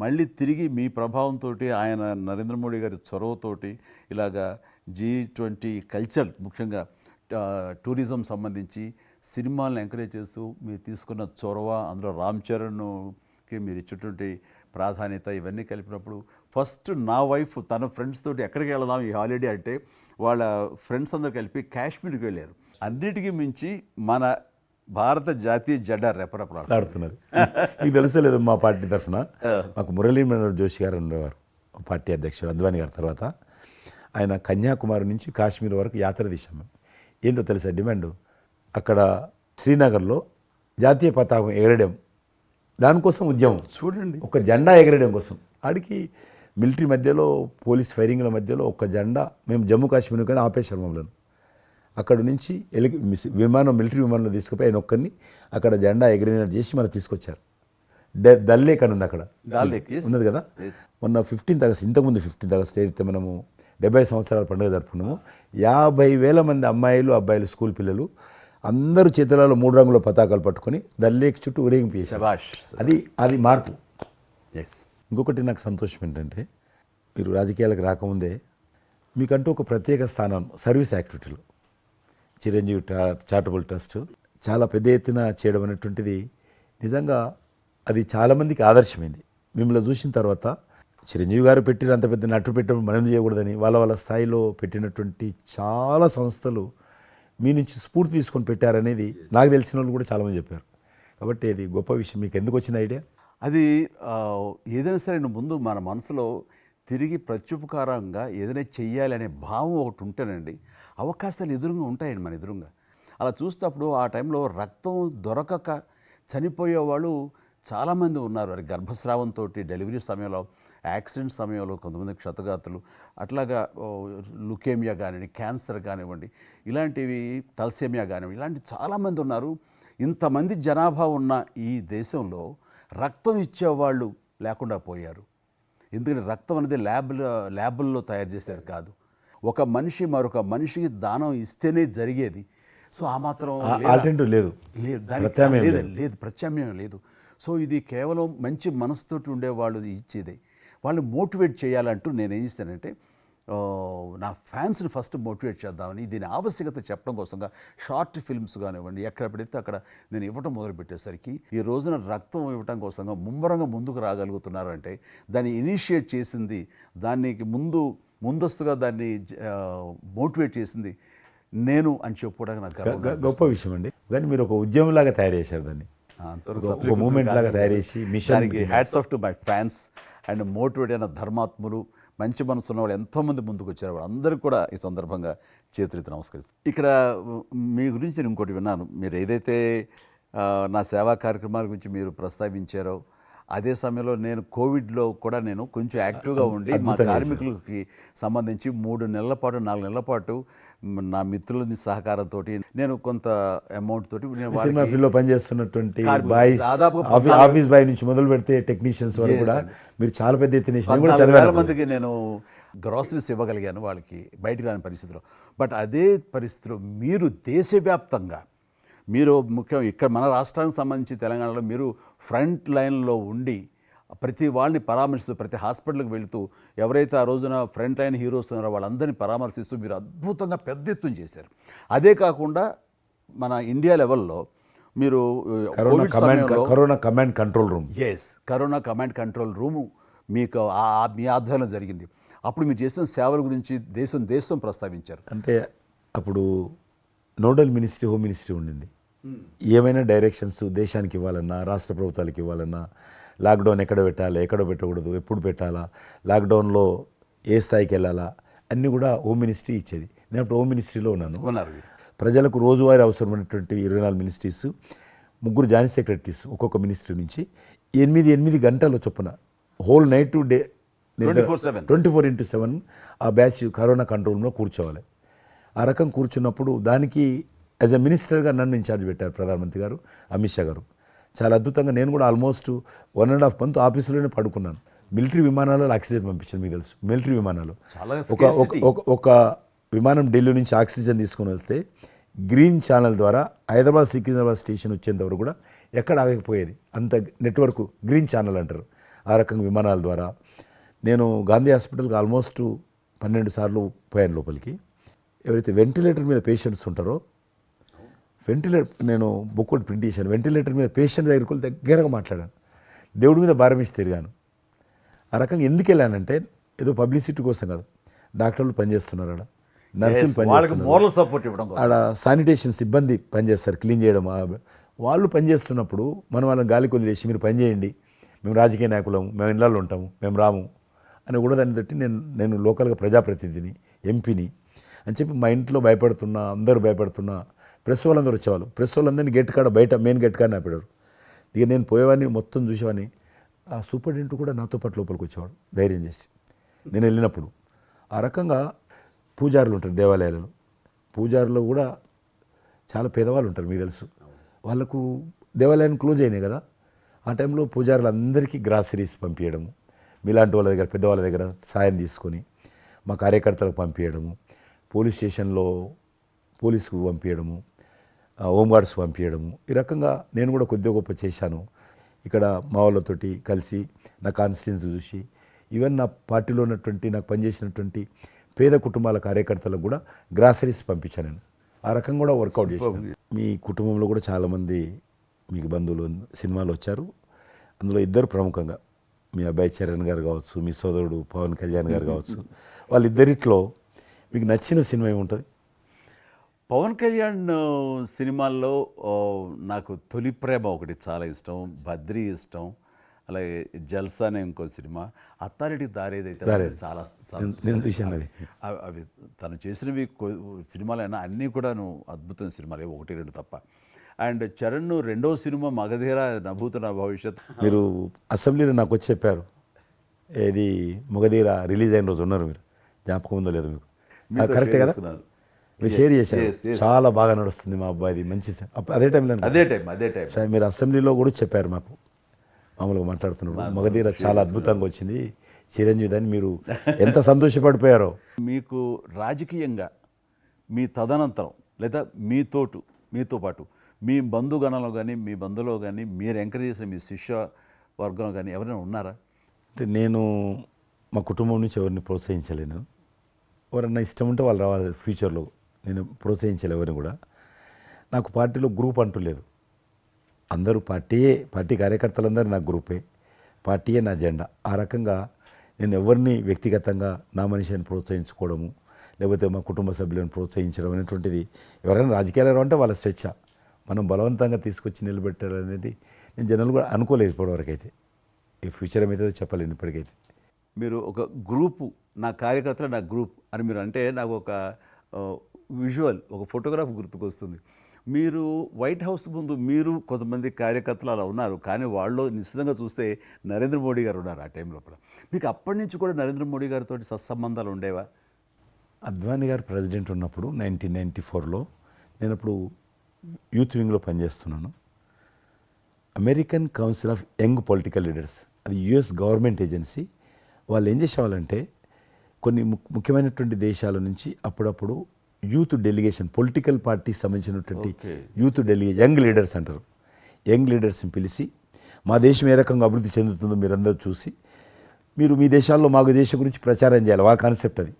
మళ్ళీ తిరిగి మీ ప్రభావంతో ఆయన నరేంద్ర మోడీ గారి చొరవతోటి ఇలాగా G20 కల్చర్ ముఖ్యంగా టూరిజం సంబంధించి సినిమాలను ఎంకరేజ్ చేస్తూ మీరు తీసుకున్న చొరవ, అందులో రామ్ చరణ్కి మీరు ఇచ్చేటువంటి ప్రాధాన్యత ఇవన్నీ కలిపినప్పుడు ఫస్ట్ నా వైఫ్ తన ఫ్రెండ్స్ తోటి ఎక్కడికి వెళదాం ఈ హాలిడే అంటే వాళ్ళ ఫ్రెండ్స్ అందరూ కలిపి కాశ్మీర్కి వెళ్ళారు. అన్నిటికీ మించి మన భారత జాతీయ జెండా రెపరెపలాడుతున్నారు. మీకు తెలుసలేదు, మా పార్టీ తరఫున మాకు మురళీ మనోహర్ జోషి గారు ఉండేవారు, పార్టీ అధ్యక్షుడు అద్వానీ గారి తర్వాత. ఆయన కన్యాకుమారి నుంచి కాశ్మీర్ వరకు యాత్ర తీసాం. మేము ఏంటో తెలుసా డిమాండ్, అక్కడ శ్రీనగర్లో జాతీయ పతాకం ఎగరడం, దానికోసం ఉద్యమం చూడండి, ఒక జెండా ఎగరడం కోసం. ఆడికి మిలిటరీ మధ్యలో పోలీస్ ఫైరింగ్ల మధ్యలో ఒక జెండా, మేము జమ్మూ కాశ్మీర్ కానీ ఆపేశారు మమ్మల్ని. అక్కడ నుంచి మిలిటరీ విమానంలో తీసుకుపోయి ఆయన ఒక్కరిని అక్కడ జెండా ఎగిరినట్టు చేసి మనం తీసుకొచ్చారు. దల్ లేక్ అని ఉంది అక్కడ, ఉన్నది కదా. మొన్న 15th ఆగస్ట్, ఇంతకుముందు 15th ఆగస్ట్ ఏదైతే మనము 70 సంవత్సరాల పండుగ జరుపుకున్నాము, 50,000 మంది అమ్మాయిలు అబ్బాయిలు స్కూల్ పిల్లలు అందరూ చేతులలో 3 రంగుల పతాకాలు పట్టుకొని దల్ లేక్ చుట్టూ ఊరేగింపు చేశారు. అది మార్పు. ఇంకొకటి నాకు సంతోషం ఏంటంటే, మీరు రాజకీయాలకు రాకముందే మీకంటూ ఒక ప్రత్యేక స్థానం సర్వీస్ యాక్టివిటీలో చిరంజీవి చారిటబుల్ ట్రస్ట్ చాలా పెద్ద ఎత్తున చేయడం అనేటువంటిది నిజంగా అది చాలామందికి ఆదర్శమైంది. మిమ్మల్ని చూసిన తర్వాత చిరంజీవి గారు పెట్టిన అంత పెద్ద నటు పెట్టడం మనం చేయకూడదని వాళ్ళ స్థాయిలో పెట్టినటువంటి చాలా సంస్థలు మీ నుంచి స్ఫూర్తి తీసుకొని పెట్టారనేది నాకు తెలిసిన వాళ్ళు కూడా చాలామంది చెప్పారు. కాబట్టి అది గొప్ప విషయం. మీకు ఎందుకు వచ్చిన ఐడియా? అది ఏదైనా సరే ముందు మన మనసులో తిరిగి ప్రత్యుపకారంగా ఏదైనా చెయ్యాలి అనే భావం ఒకటి ఉంటేనండి అవకాశాలు ఎదురుగా ఉంటాయండి మన ఎదురుగా. అలా చూసినప్పుడు ఆ టైంలో రక్తం దొరకక చనిపోయే వాళ్ళు చాలామంది ఉన్నారు. అది గర్భస్రావంతో, డెలివరీ సమయంలో, యాక్సిడెంట్ సమయంలో కొంతమంది క్షతగాతులు, అట్లాగా లుకేమియా కానివ్వండి, క్యాన్సర్ కానివ్వండి, ఇలాంటివి తలసేమియా కానివ్వండి, ఇలాంటి చాలామంది ఉన్నారు. ఇంతమంది జనాభా ఉన్న ఈ దేశంలో రక్తం ఇచ్చేవాళ్ళు లేకుండా పోయారు. ఎందుకంటే రక్తం అనేది ల్యాబుల్లో తయారు చేసేది కాదు, ఒక మనిషి మరొక మనిషికి దానం ఇస్తేనే జరిగేది. సో ఆ మాత్రం లేదు, ప్రత్యామ్నాయం లేదు. సో ఇది కేవలం మంచి మనసుతోటి ఉండేవాళ్ళు ఇచ్చేదే. వాళ్ళు మోటివేట్ చేయాలంటూ నేను ఏం చేస్తానంటే, నా ఫ్యాన్స్ని ఫస్ట్ మోటివేట్ చేద్దామని దీని ఆవశ్యకత చెప్పడం కోసంగా షార్ట్ ఫిల్మ్స్ కానివ్వండి, ఎక్కడ పెడితే అక్కడ నేను ఇవ్వటం మొదలుపెట్టేసరికి ఈ రోజున రక్తం ఇవ్వటం కోసంగా ముమ్మరంగా ముందుకు రాగలుగుతున్నారు అంటే దాన్ని ఇనిషియేట్ చేసింది, దానికి ముందస్తుగా దాన్ని మోటివేట్ చేసింది నేను అని చెప్పుకోవడానికి నాకు గొప్ప విషయం అండి. కానీ మీరు ఒక ఉద్యమంలాగా తయారు చేశారు దాన్ని, ఒక మూమెంట్ లాగా తయారు చేసి మిషన్కి hats off to my fans and motivate అయిన ధర్మాత్ములు, మంచి మనసు ఉన్న వాళ్ళు ఎంతోమంది ముందుకు వచ్చారు. వాళ్ళందరికీ కూడా ఈ సందర్భంగా చేతులెత్తి నమస్కరిస్తాను. ఇక్కడ మీ గురించి నేను ఇంకోటి విన్నాను, మీరు ఏదైతే నా సేవా కార్యక్రమాల గురించి మీరు ప్రస్తావించారో అదే సమయంలో నేను కోవిడ్లో కూడా నేను కొంచెం యాక్టివ్గా ఉండి మా కార్మికులకి సంబంధించి 3 నెలల పాటు 4 నెలల పాటు నా మిత్రుల సహకారంతో నేను కొంత అమౌంట్ తోటి సినిమా ఫీల్డ్లో పనిచేస్తున్నటువంటి బాయ్, ఆఫీస్ బాయ్ నుంచి మొదలు పెడితే టెక్నీషియన్స్ వరకు కూడా మీరు చాలా పెద్ద ఎత్తున చాలా మందికి నేను గ్రాసరీస్ ఇవ్వగలిగాను, వాళ్ళకి బయటికి రాని పరిస్థితిలో. బట్ అదే పరిస్థితిలో మీరు దేశవ్యాప్తంగా మీరు ముఖ్యం ఇక్కడ మన రాష్ట్రానికి సంబంధించి తెలంగాణలో మీరు ఫ్రంట్ లైన్లో ఉండి ప్రతి వాళ్ళని పరామర్శిస్తూ, ప్రతి హాస్పిటల్కి వెళుతూ, ఎవరైతే ఆ రోజున ఫ్రంట్ లైన్ హీరోస్ ఉన్నారో వాళ్ళందరినీ పరామర్శిస్తూ మీరు అద్భుతంగా పెద్ద ఎత్తున చేశారు. అదే కాకుండా మన ఇండియా లెవెల్లో మీరు corona command control room, corona command control room మీకు మీ ఆధ్వర్యంలో జరిగింది. అప్పుడు మీరు చేసిన సేవల గురించి దేశం ప్రస్తావించారు. అంటే అప్పుడు నోడల్ మినిస్ట్రీ హోమ్ మినిస్ట్రీ ఉండింది. ఏమైనా డైరెక్షన్స్ దేశానికి ఇవ్వాలన్నా, రాష్ట్ర ప్రభుత్వాలకు ఇవ్వాలన్నా, లాక్డౌన్ ఎక్కడ పెట్టాలి, ఎక్కడ పెట్టకూడదు, ఎప్పుడు పెట్టాలా, లాక్డౌన్లో ఏ స్థాయికి వెళ్ళాలా, అన్నీ కూడా హోమ్ మినిస్ట్రీ ఇచ్చేది. నేను అప్పుడు హోమ్ మినిస్ట్రీలో ఉన్నాను. ప్రజలకు రోజువారీ అవసరమైనటువంటి 24 మినిస్ట్రీస్ ముగ్గురు జాయింట్ సెక్రటరీస్ ఒక్కొక్క మినిస్ట్రీ నుంచి 8 గంటల చొప్పున హోల్ నైట్ టు డే 24/7. 24/7 ఆ బ్యాచ్ కరోనా కంట్రోల్లో కూర్చోవాలి. ఆ రకం కూర్చున్నప్పుడు దానికి యాజ్ ఎ మినిస్టర్గా నన్ను ఇన్ఛార్జ్ పెట్టారు ప్రధానమంత్రి గారు, అమిత్ షా గారు. చాలా అద్భుతంగా నేను కూడా ఆల్మోస్ట్ 1.5 మంత్ ఆఫీసులోనే పడుకున్నాను. మిలిటరీ విమానాలలో ఆక్సిజన్ పంపించాను, మీకు తెలుసు మిలిటరీ విమానాలు. చాలా ఒక విమానం ఢిల్లీ నుంచి ఆక్సిజన్ తీసుకొని వస్తే గ్రీన్ ఛానల్ ద్వారా హైదరాబాద్ సికింద్రాబాద్ స్టేషన్ వచ్చేంత వరకు కూడా ఎక్కడ ఆగకపోయేది. అంత నెట్వర్క్ గ్రీన్ ఛానల్ అంటారు. ఆ రకంగా విమానాల ద్వారా నేను గాంధీ హాస్పిటల్కి ఆల్మోస్ట్ 12 సార్లు పోయాను లోపలికి. ఎవరైతే వెంటిలేటర్ మీద పేషెంట్స్ ఉంటారో నేను బుక్ ఒకటి ప్రింట్ చేశాను. వెంటిలేటర్ మీద పేషెంట్ దగ్గరగా మాట్లాడాను. దేవుడి మీద భారం ఇచ్చి తిరిగాను. ఆ రకంగా ఎందుకు వెళ్ళానంటే ఏదో పబ్లిసిటీ కోసం కాదు. డాక్టర్లు పనిచేస్తున్నారు, ఆడ నర్సులు పనిచేస్తున్నారు, మోరల్ సపోర్ట్ ఇవ్వడం కోసం. ఆడ శానిటేషన్ సిబ్బంది పనిచేస్తారు, క్లీన్ చేయడం. వాళ్ళు పనిచేస్తున్నప్పుడు మనం వాళ్ళని గాలికి వదిలేసి మీరు పని చేయండి, మేము రాజకీయ నాయకులము, మేము ఇళ్ళల్లో ఉంటాము, మేము రాము అని కూడా దాన్ని తట్టి నేను లోకల్గా ప్రజాప్రతినిధిని, ఎంపీని అని చెప్పి మా ఇంట్లో భయపడుతున్నా, అందరూ భయపడుతున్నా. ప్రెస్ వాళ్ళందరూ వచ్చేవాళ్ళు. ప్రెస్ వాళ్ళందరినీ గేట్ కాడ బయట మెయిన్ గేట్ కాడ ఆపాడు. ఇక నేను పోయేవాడిని, మొత్తం చూసేవాడిని. ఆ సూపరింటెండెంట్ కూడా నాతో పాటు లోపలికి వచ్చేవాడు ధైర్యం చేసి నేను వెళ్ళినప్పుడు. ఆ రకంగా పూజారులు ఉంటారు దేవాలయాలలో. పూజారులు కూడా చాలా పేదవాళ్ళు ఉంటారు, మీకు తెలుసు. వాళ్ళకు దేవాలయాన్ని క్లోజ్ అయినాయి కదా. ఆ టైంలో పూజారులు అందరికీ గ్రాసరీస్ పంపించడము, మీలాంటి వాళ్ళ దగ్గర పెద్దవాళ్ళ దగ్గర సాయం తీసుకొని మా కార్యకర్తలకు పంపించడము, పోలీస్ స్టేషన్లో పోలీసుకు పంపించడము, హోంగార్డ్స్ పంపించడము. ఈ రకంగా నేను కూడా కొద్దిగా గొప్ప చేశాను. ఇక్కడ మా వాళ్ళతోటి కలిసి నా కాన్స్టిట్యున్సీ చూసి ఈవెన్ నా పార్టీలో ఉన్నటువంటి నాకు పనిచేసినటువంటి పేద కుటుంబాల కార్యకర్తలకు కూడా గ్రాసరీస్ పంపించాను నేను. ఆ రకంగా కూడా వర్కౌట్ చేశాను. మీ కుటుంబంలో కూడా చాలామంది మీకు బంధువులు సినిమాలు వచ్చారు. అందులో ఇద్దరు ప్రముఖంగా మీ అబ్బాయి చరణ్ గారు కావచ్చు, మీ సోదరుడు పవన్ కళ్యాణ్ గారు కావచ్చు. వాళ్ళిద్దరిట్లో మీకు నచ్చిన సినిమా ఏముంటుంది? పవన్ కళ్యాణ్ సినిమాల్లో నాకు తొలి ప్రేమ ఒకటి చాలా ఇష్టం, బద్రీ ఇష్టం, అలాగే జల్సా అనే ఇంకో సినిమా, అత్తారింటి దారేదైతే చాలా నేను చూశాను అది. అవి తను చేసినవి సినిమాలైనా అన్నీ కూడాను అద్భుతమైన సినిమాలే, 1-2 తప్ప. అండ్ చరణ్ రెండో సినిమా మగధీర నభూతన భవిష్యత్. మీరు అసెంబ్లీలో నాకు వచ్చి చెప్పారు, ఏది మగధీర రిలీజ్ అయిన రోజు ఉన్నారు మీరు, జ్ఞాపకం ఉందో లేదు మీకు? కరెక్టే కదా, మీరు షేర్ చేశారు. చాలా బాగా నడుస్తుంది మా అబ్బాయిది, మంచి అదే టైంలో అదే టైం మీరు అసెంబ్లీలో కూడా చెప్పారు మాకు, మామూలుగా మాట్లాడుతున్నారు, మగధీర చాలా అద్భుతంగా వచ్చింది చిరంజీవి అని. మీరు ఎంత సంతోషపడిపోయారో. మీకు రాజకీయంగా మీ తదనంతరం లేదా మీతో పాటు మీ బంధుగణంలో కానీ మీ బంధువులో కానీ మీరు ఎంకరేజ్ చేసిన మీ శిష్య వర్గంలో కానీ ఎవరైనా ఉన్నారా? అంటే నేను మా కుటుంబం నుంచి ఎవరిని ప్రోత్సహించలేను. ఎవరన్నా ఇష్టం ఉంటే వాళ్ళు రావాలి ఫ్యూచర్లో, నేను ప్రోత్సహించలే ఎవరిని కూడా. నాకు పార్టీలో గ్రూప్ అంటూ లేదు. అందరూ పార్టీ కార్యకర్తలందరూ నా గ్రూపే, పార్టీయే నా జెండా. ఆ రకంగా నేను ఎవరిని వ్యక్తిగతంగా నా మనిషిని ప్రోత్సహించుకోవడము, లేకపోతే మా కుటుంబ సభ్యులను ప్రోత్సహించడం అనేటువంటిది, ఎవరైనా రాజకీయాలు అంటే వాళ్ళ స్వేచ్ఛ, మనం బలవంతంగా తీసుకొచ్చి నిలబెట్టారు అనేది నేను జనాలు కూడా అనుకోలేదు ఇప్పటివరకు అయితే. ఈ ఫ్యూచర్ ఏమైతే చెప్పలేను ఇప్పటికైతే. మీరు ఒక గ్రూపు, నా కార్యకర్తలు నా గ్రూప్ అని మీరు అంటే నాకు ఒక విజువల్, ఒక ఫోటోగ్రాఫ్ గుర్తుకొస్తుంది. మీరు వైట్ హౌస్ ముందు మీరు కొంతమంది కార్యకర్తలు అలా ఉన్నారు, కానీ వాళ్ళు నిశ్చితంగా చూస్తే నరేంద్ర మోడీ గారు ఉన్నారు ఆ టైం లోపల. మీకు అప్పటి నుంచి కూడా నరేంద్ర మోడీ గారితో సత్సంబంధాలు ఉండేవా? అద్వానీ గారు ప్రెసిడెంట్ ఉన్నప్పుడు 1994లో నేను అప్పుడు యూత్ వింగ్లో పనిచేస్తున్నాను. American council of young political leaders, అది యుఎస్ గవర్నమెంట్ ఏజెన్సీ. వాళ్ళు ఏం చేసేవాళ్ళంటే కొన్ని ముఖ్యమైనటువంటి దేశాల నుంచి అప్పుడప్పుడు యూత్ డెలిగేషన్, పొలిటికల్ పార్టీకి సంబంధించినటువంటి యూత్ డెలిగేషన్, యంగ్ లీడర్స్ అంటారు, యంగ్ లీడర్స్ని పిలిచి మా దేశం ఏ రకంగా అభివృద్ధి చెందుతుందో మీరందరూ చూసి మీరు మీ దేశాల్లో మాకు దేశం గురించి ప్రచారం చేయాలి, వాళ్ళ కాన్సెప్ట్ అది.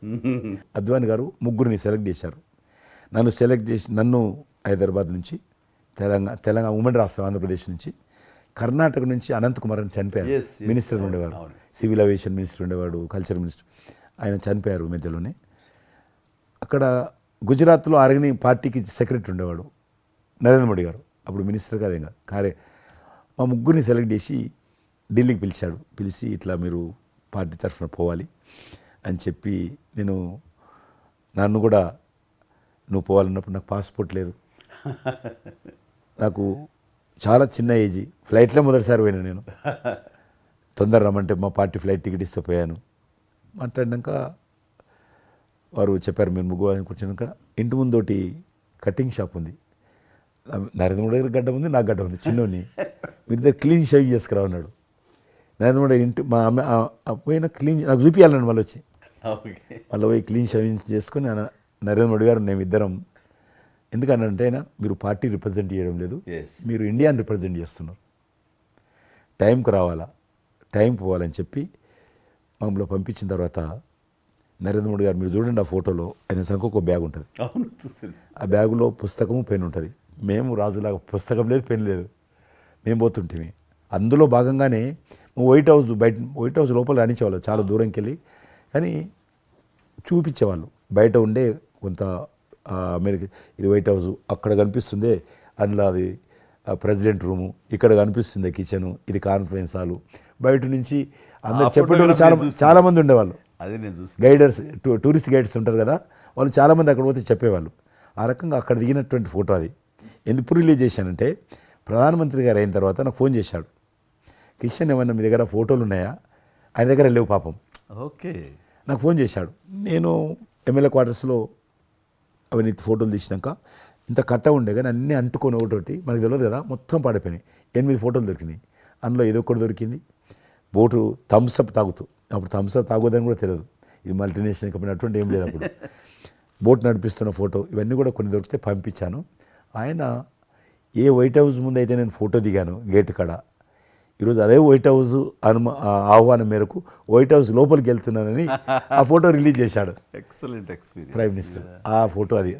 అద్వానీ గారు ముగ్గురిని సెలెక్ట్ చేశారు. నన్ను హైదరాబాద్ నుంచి, తెలంగాణ ఉమ్మడి రాష్ట్రం ఆంధ్రప్రదేశ్ నుంచి, కర్ణాటక నుంచి అనంత్ కుమార్ అని చనిపోయారు, మినిస్టర్ ఉండేవాడు, సివిల్ అవియేషన్ మినిస్టర్ ఉండేవాడు, కల్చర్ మినిస్టర్. ఆయన చనిపోయారు మధ్యలోనే. అక్కడ గుజరాత్లో ఆర్గని పార్టీకి సెక్రటరీ ఉండేవాడు నరేంద్ర మోడీ గారు, అప్పుడు మినిస్టర్ కాదు ఇంకా మా ముగ్గురిని సెలెక్ట్ చేసి ఢిల్లీకి పిలిచి ఇట్లా మీరు పార్టీ తరఫున పోవాలి అని చెప్పి, నన్ను కూడా నువ్వు పోవాలన్నప్పుడు నాకు పాస్పోర్ట్ లేదు, నాకు చాలా చిన్న ఏజీ, ఫ్లైట్లో మొదటిసారి పోయినా నేను. తొందర రమ్మంటే మా పార్టీ ఫ్లైట్ టికెట్ ఇస్తే పోయాను. మాట్లాడినాక వారు చెప్పారు మీరు ముగ్గురు అని కూర్చున్నాక ఇంటి ముందోటి కటింగ్ షాప్ ఉంది. నరేంద్ర మోడీ గారి గడ్డ ఉంది, నాకు గడ్డ ఉంది, చిన్నోని. మీరు ఇద్దరు క్లీన్ షేవింగ్ చేసుకురా అన్నాడు. నరేంద్ర మోడీ ఇంటి మా అమ్మ పోయిన క్లీన్ నాకు చూపించాలన్నాడు. మళ్ళీ వచ్చి మళ్ళీ పోయి క్లీన్ షేవింగ్ చేసుకొని నరేంద్ర మోడీ గారు మేము ఇద్దరం, ఎందుకనంటే అయినా మీరు పార్టీ రిప్రజెంట్ చేయడం లేదు, మీరు ఇండియాని రిప్రజెంట్ చేస్తున్నారు, టైంకి రావాలా, టైం పోవాలని చెప్పి మమ్మల్ని పంపించిన తర్వాత నరేంద్ర మోడీ గారు మీరు చూడండి ఆ ఫోటోలో ఆయన సంఖ్య ఒక బ్యాగ్ ఉంటుంది. ఆ బ్యాగులో పుస్తకము పెన్ ఉంటుంది. మేము రాజులాగా పుస్తకం లేదు, పెన్ లేదు, మేము పోతుంటే అందులో భాగంగానే వైట్ హౌస్ లోపల రాణించేవాళ్ళు చాలా దూరంకి వెళ్ళి, కానీ చూపించేవాళ్ళు బయట ఉండే కొంత అమెరికా ఇది వైట్ హౌస్ అక్కడ కనిపిస్తుంది, అందులో అది ప్రెసిడెంట్ రూము, ఇక్కడ కనిపిస్తుంది కిచెను, ఇది కాన్ఫరెన్స్ హాలు. బయట నుంచి అందరు చెప్పేటోళ్ళు చాలామంది ఉండేవాళ్ళు. అదే నేను చూసి గైడర్స్, టూరిస్ట్ గైడ్స్ ఉంటారు కదా, వాళ్ళు చాలామంది అక్కడ పోతే చెప్పేవాళ్ళు. ఆ రకంగా అక్కడ దిగినటువంటి ఫోటో అది. ఎందుకు రిలీజ్ చేశానంటే ప్రధానమంత్రి గారు అయిన తర్వాత నాకు ఫోన్ చేశాడు, కిషన్ ఏమన్నా మీ దగ్గర ఫోటోలు ఉన్నాయా? ఆయన దగ్గర లేవు పాపం. ఓకే, నాకు ఫోన్ చేశాడు. నేను ఎమ్మెల్యే క్వార్టర్స్లో అవన్నీ ఫోటోలు తీసినాక ఇంత కట్ట ఉండే కానీ అన్నీ అంటుకొని ఒకటి మనకు తెలియదు కదా, మొత్తం పాడిపోయినాయి. 8 ఫోటోలు దొరికినాయి. అందులో ఏదో ఒకటి దొరికింది, బోటు థమ్స్అప్ తాగుతూ. అప్పుడు థమ్స్అప్ తాగోదని కూడా తెలియదు, ఇది మల్టీనేషనల్ కంపెనీ అటువంటి ఏం లేదు అప్పుడు. బోట్ నడిపిస్తున్న ఫోటో ఇవన్నీ కూడా కొన్ని దొరికితే పంపించాను. ఆయన ఏ వైట్ హౌస్ ముందు అయితే నేను ఫోటో దిగాను గేట్ కాడ, ఈరోజు అదే వైట్ హౌస్ ఆహ్వానం మేరకు వైట్ హౌస్ లోపలికి వెళ్తున్నానని ఆ ఫోటో రిలీజ్ చేశాడు. Excellent experience. ప్రైమ్ మినిస్టర్ ఆ ఫోటో అది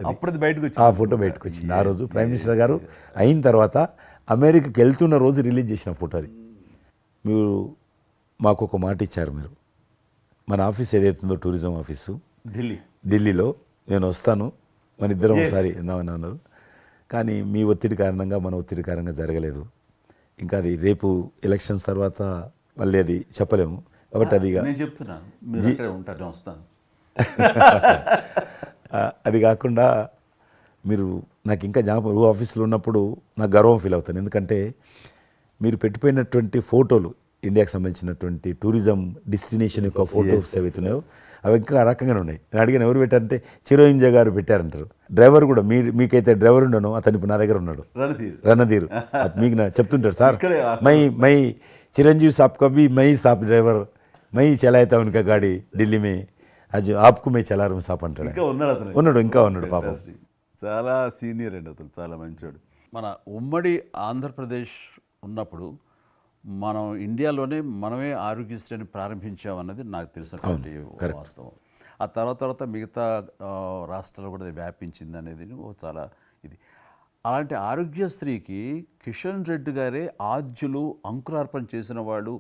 బయటకు ఆ ఫోటో బయటకు వచ్చింది. ఆ రోజు ప్రైమ్ మినిస్టర్ గారు అయిన తర్వాత అమెరికాకి వెళ్తున్న రోజు రిలీజ్ చేసిన ఫోటో అది. మీరు మాకు ఒక మాట ఇచ్చారు, మీరు మన ఆఫీస్ ఏదైతుందో టూరిజం ఆఫీసు ఢిల్లీలో నేను వస్తాను, మన ఇద్దరం ఒకసారి ఎందామని అన్నారు. కానీ మీ ఒత్తిడి కారణంగా మన ఒత్తిడి కారణంగా జరగలేదు. ఇంకా అది రేపు ఎలక్షన్స్ తర్వాత మళ్ళీ అది చెప్పలేము కాబట్టి అది నేను చెప్తున్నాను, మీరు అక్కడే ఉంటాను, వస్తాను. అది కాకుండా మీరు నాకు ఇంకా జ్ఞాపకం, ఆఫీస్లో ఉన్నప్పుడు నాకు గర్వం ఫీల్ అవుతాను. ఎందుకంటే మీరు పెట్టిపోయినటువంటి ఫోటోలు, ఇండియాకి సంబంధించినటువంటి టూరిజం డెస్టినేషన్ యొక్క ఫోటోస్ ఏవైతున్నాయో అవి ఇంకా ఆ రకంగానే ఉన్నాయి. నేను అడిగాను ఎవరు పెట్టారంటే చిరంజీవి గారు పెట్టారంటారు. డ్రైవర్ కూడా మీకైతే డ్రైవర్ ఉండను, అతను ఇప్పుడు నా దగ్గర ఉన్నాడు, రణధీర్. మీకు చెప్తుంటాడు, సార్ మై చిరంజీవి సాబ్ కभी మై సాబ్ డ్రైవర్, మై చలాయితా ఉనకా గాడి ఢిల్లీ మే, అది ఆప్కు మే చలా రూమ్ సాప్ అంటాడు. ఇంకా ఉన్నాడు పాపం. చాలా సీనియర్ అండి అతను, చాలా మంచివాడు. మన ఉమ్మడి ఆంధ్రప్రదేశ్ ఉన్నప్పుడు మనం ఇండియాలోనే మనమే ఆరోగ్యశ్రీని ప్రారంభించామన్నది నాకు తెలిసినటువంటి వాస్తవం. ఆ తర్వాత మిగతా రాష్ట్రాలు కూడా అది వ్యాపించింది అనేది చాలా ఇది. అలాంటి ఆరోగ్యశ్రీకి కిషన్ రెడ్డి గారే ఆద్యులు, అంకురార్పణ చేసిన వాడు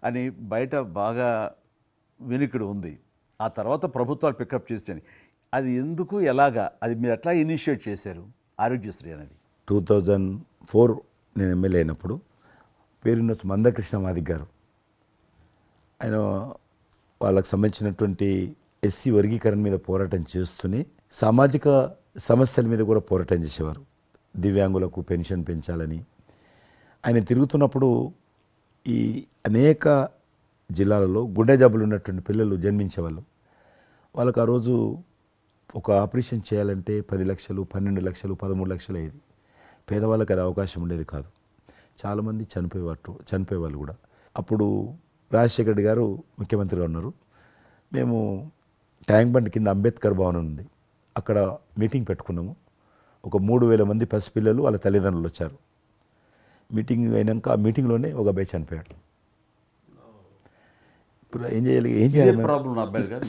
అని బయట బాగా వినికిడి ఉంది. ఆ తర్వాత ప్రభుత్వాలు పికప్ చేసాయి. అది ఎందుకు, ఎలాగా, అది మీరు ఎట్లా ఇనిషియేట్ చేశారు ఆరోగ్యశ్రీ అనేది? 2004 నేను ఎమ్మెల్యే అయినప్పుడు పేరున్న మందకృష్ణ మాదిక్ గారు, ఆయన వాళ్ళకు సంబంధించినటువంటి ఎస్సీ వర్గీకరణ మీద పోరాటం చేస్తూనే సామాజిక సమస్యల మీద కూడా పోరాటం చేసేవారు. దివ్యాంగులకు పెన్షన్ పెంచాలని ఆయన తిరుగుతున్నప్పుడు ఈ అనేక జిల్లాలలో గుండె జబ్బులు ఉన్నటువంటి పిల్లలు జన్మించేవాళ్ళు. వాళ్ళకు ఆ రోజు ఒక ఆపరేషన్ చేయాలంటే 10 లక్షలు, 12 లక్షలు, 13 లక్షలు అయ్యేది. పేదవాళ్ళకి అది అవకాశం ఉండేది కాదు. చాలామంది చనిపోయేవాళ్ళు కూడా. అప్పుడు రాజశేఖర రెడ్డి గారు ముఖ్యమంత్రిగా ఉన్నారు. మేము ట్యాంక్ బండ్ కింద అంబేద్కర్ భవనం ఉంది, అక్కడ మీటింగ్ పెట్టుకున్నాము. ఒక 3000 మంది పసిపిల్లలు వాళ్ళ తల్లిదండ్రులు వచ్చారు. మీటింగ్ అయినాక ఆ మీటింగ్లోనే ఒక అబ్బాయి చనిపోయాడు. ఇప్పుడు ఏం చేయాలి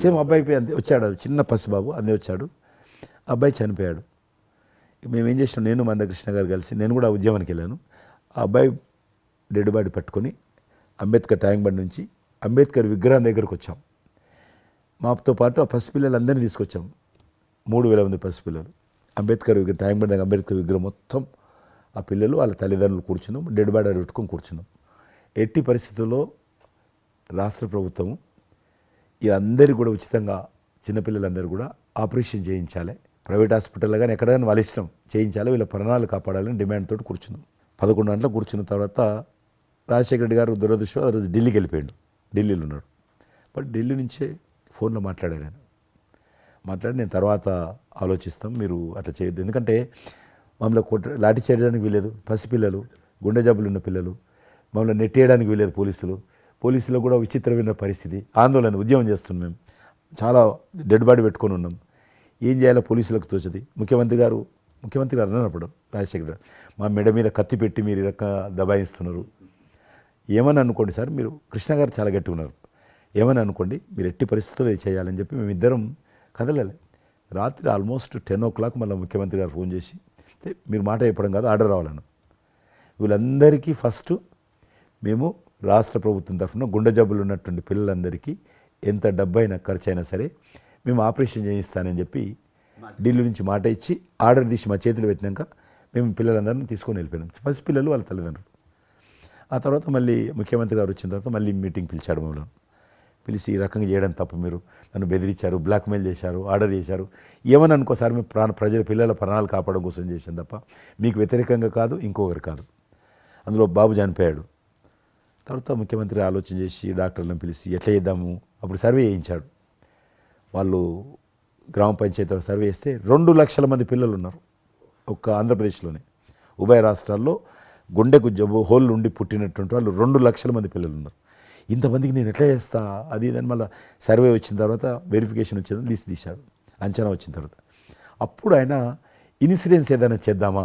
సేమ్ అబ్బాయి అంతే వచ్చాడు, చిన్న పసిబాబు అందే వచ్చాడు, అబ్బాయి చనిపోయాడు. మేము ఏం చేసినాం, నేను మందకృష్ణ గారు కలిసి, నేను కూడా ఉద్యమానికి వెళ్ళాను. ఆ అబ్బాయి డెడ్ బాడీ పట్టుకొని అంబేద్కర్ ట్యాంక్ బండ్ నుంచి అంబేద్కర్ విగ్రహం దగ్గరకు వచ్చాం. మాతో పాటు ఆ పసిపిల్లలందరినీ తీసుకొచ్చాం, 3000 మంది పసిపిల్లలు. అంబేద్కర్ విగ్రహం ట్యాంక్ బండ్ అంబేద్కర్ విగ్రహం మొత్తం ఆ పిల్లలు వాళ్ళ తల్లిదండ్రులు కూర్చున్నాం, డెడ్ బాడీ పెట్టుకొని కూర్చున్నాం. ఎట్టి పరిస్థితుల్లో రాష్ట్ర ప్రభుత్వము అందరికీ కూడా ఉచితంగా చిన్నపిల్లలందరూ కూడా ఆపరేషన్ చేయించాలి, ప్రైవేట్ హాస్పిటల్లో కానీ ఎక్కడైనా వాళ్ళ ఇష్టం చేయించాలి, వీళ్ళ ప్రాణాలు కాపాడాలని డిమాండ్ తోటి కూర్చున్నాం. 11 గంటలకు కూర్చున్న తర్వాత రాజశేఖర రెడ్డి గారు దురదృష్టం ఆ రోజు ఢిల్లీకి వెళ్ళిపోయాడు. ఢిల్లీలో ఉన్నాడు. బట్ ఢిల్లీ నుంచే ఫోన్లో మాట్లాడాడు ఆయన. మాట్లాడి నేను తర్వాత ఆలోచిస్తాం, మీరు అట్లా చేయొద్దు, ఎందుకంటే మమ్మల్ని లాఠీ చేయడానికి వీలేదు, పసిపిల్లలు, గుండె జబ్బులు ఉన్న పిల్లలు, మమ్మల్ని నెట్టేయడానికి వీలేదు పోలీసులో కూడా విచిత్రమైన పరిస్థితి, ఆందోళన, ఉద్యమం చేస్తున్నాం మేము, చాలా డెడ్ బాడీ పెట్టుకొని ఉన్నాం, ఏం చేయాలో పోలీసులకు తోచది. ముఖ్యమంత్రి గారు అన్నప్పుడు రాజశేఖర్ గారు మా మెడ మీద కత్తి పెట్టి మీరు ఈ రకంగా దబాయిస్తున్నారు, ఏమని అనుకోండి సార్, మీరు కృష్ణ గారు చాలా గట్టిగా ఉన్నారు, ఏమని అనుకోండి, మీరు ఎట్టి పరిస్థితుల్లో ఇది చేయాలని చెప్పి మేమిద్దరం కదలాలి. రాత్రి ఆల్మోస్ట్ 10 o'clock మళ్ళీ ముఖ్యమంత్రి గారు ఫోన్ చేసి మీరు మాట చెప్పడం కాదు ఆర్డర్ రావాలను, వీళ్ళందరికీ ఫస్ట్ మేము రాష్ట్ర ప్రభుత్వం తరఫున గుండె జబ్బులు ఉన్నటువంటి పిల్లలందరికీ ఎంత డబ్బైనా ఖర్చు అయినా సరే మేము ఆపరేషన్ చేయిస్తానని చెప్పి ఢిల్లీ నుంచి మాట ఇచ్చి ఆర్డర్ తీసి మా చేతులు పెట్టినాక మేము పిల్లలందరినీ తీసుకొని వెళ్ళిపోయినాం, ఫస్ట్ పిల్లలు వాళ్ళ తల్లిదండ్రులు. ఆ తర్వాత మళ్ళీ ముఖ్యమంత్రి గారు వచ్చిన తర్వాత మళ్ళీ మీటింగ్ పిలిచాడు మమ్మల్ని. పిలిచి ఈ రకంగా చేయడం తప్పు, మీరు నన్ను బెదిరించారు, బ్లాక్మెయిల్ చేశారు, ఆర్డర్ చేశారు, ఏమని అనుకోసారి మేము ప్రజల పిల్లల ప్రాణాలు కాపాడడం కోసం చేశాం తప్ప మీకు వ్యతిరేకంగా కాదు, ఇంకొకరు కాదు. అందులో బాబు చనిపోయాడు. తర్వాత ముఖ్యమంత్రి ఆలోచన చేసి డాక్టర్లను పిలిచి ఎట్లా చేద్దాము, అప్పుడు సర్వే చేయించాడు. వాళ్ళు గ్రామ పంచాయతీలో సర్వే చేస్తే 2 లక్షల మంది పిల్లలు ఉన్నారు ఒక్క ఆంధ్రప్రదేశ్లోనే. ఉభయ రాష్ట్రాల్లో గుండెకు జబ్బు హోల్ ఉండి పుట్టినటువంటి వాళ్ళు 2 లక్షల మంది పిల్లలు ఉన్నారు. ఇంతమందికి నేను ఎట్లా చేస్తా అది ఇదని మళ్ళీ సర్వే వచ్చిన తర్వాత వెరిఫికేషన్ వచ్చిన లిస్ట్ తీశాడు, అంచనా వచ్చిన తర్వాత అప్పుడు ఆయన ఇన్సూరెన్స్ ఏదైనా చేద్దామా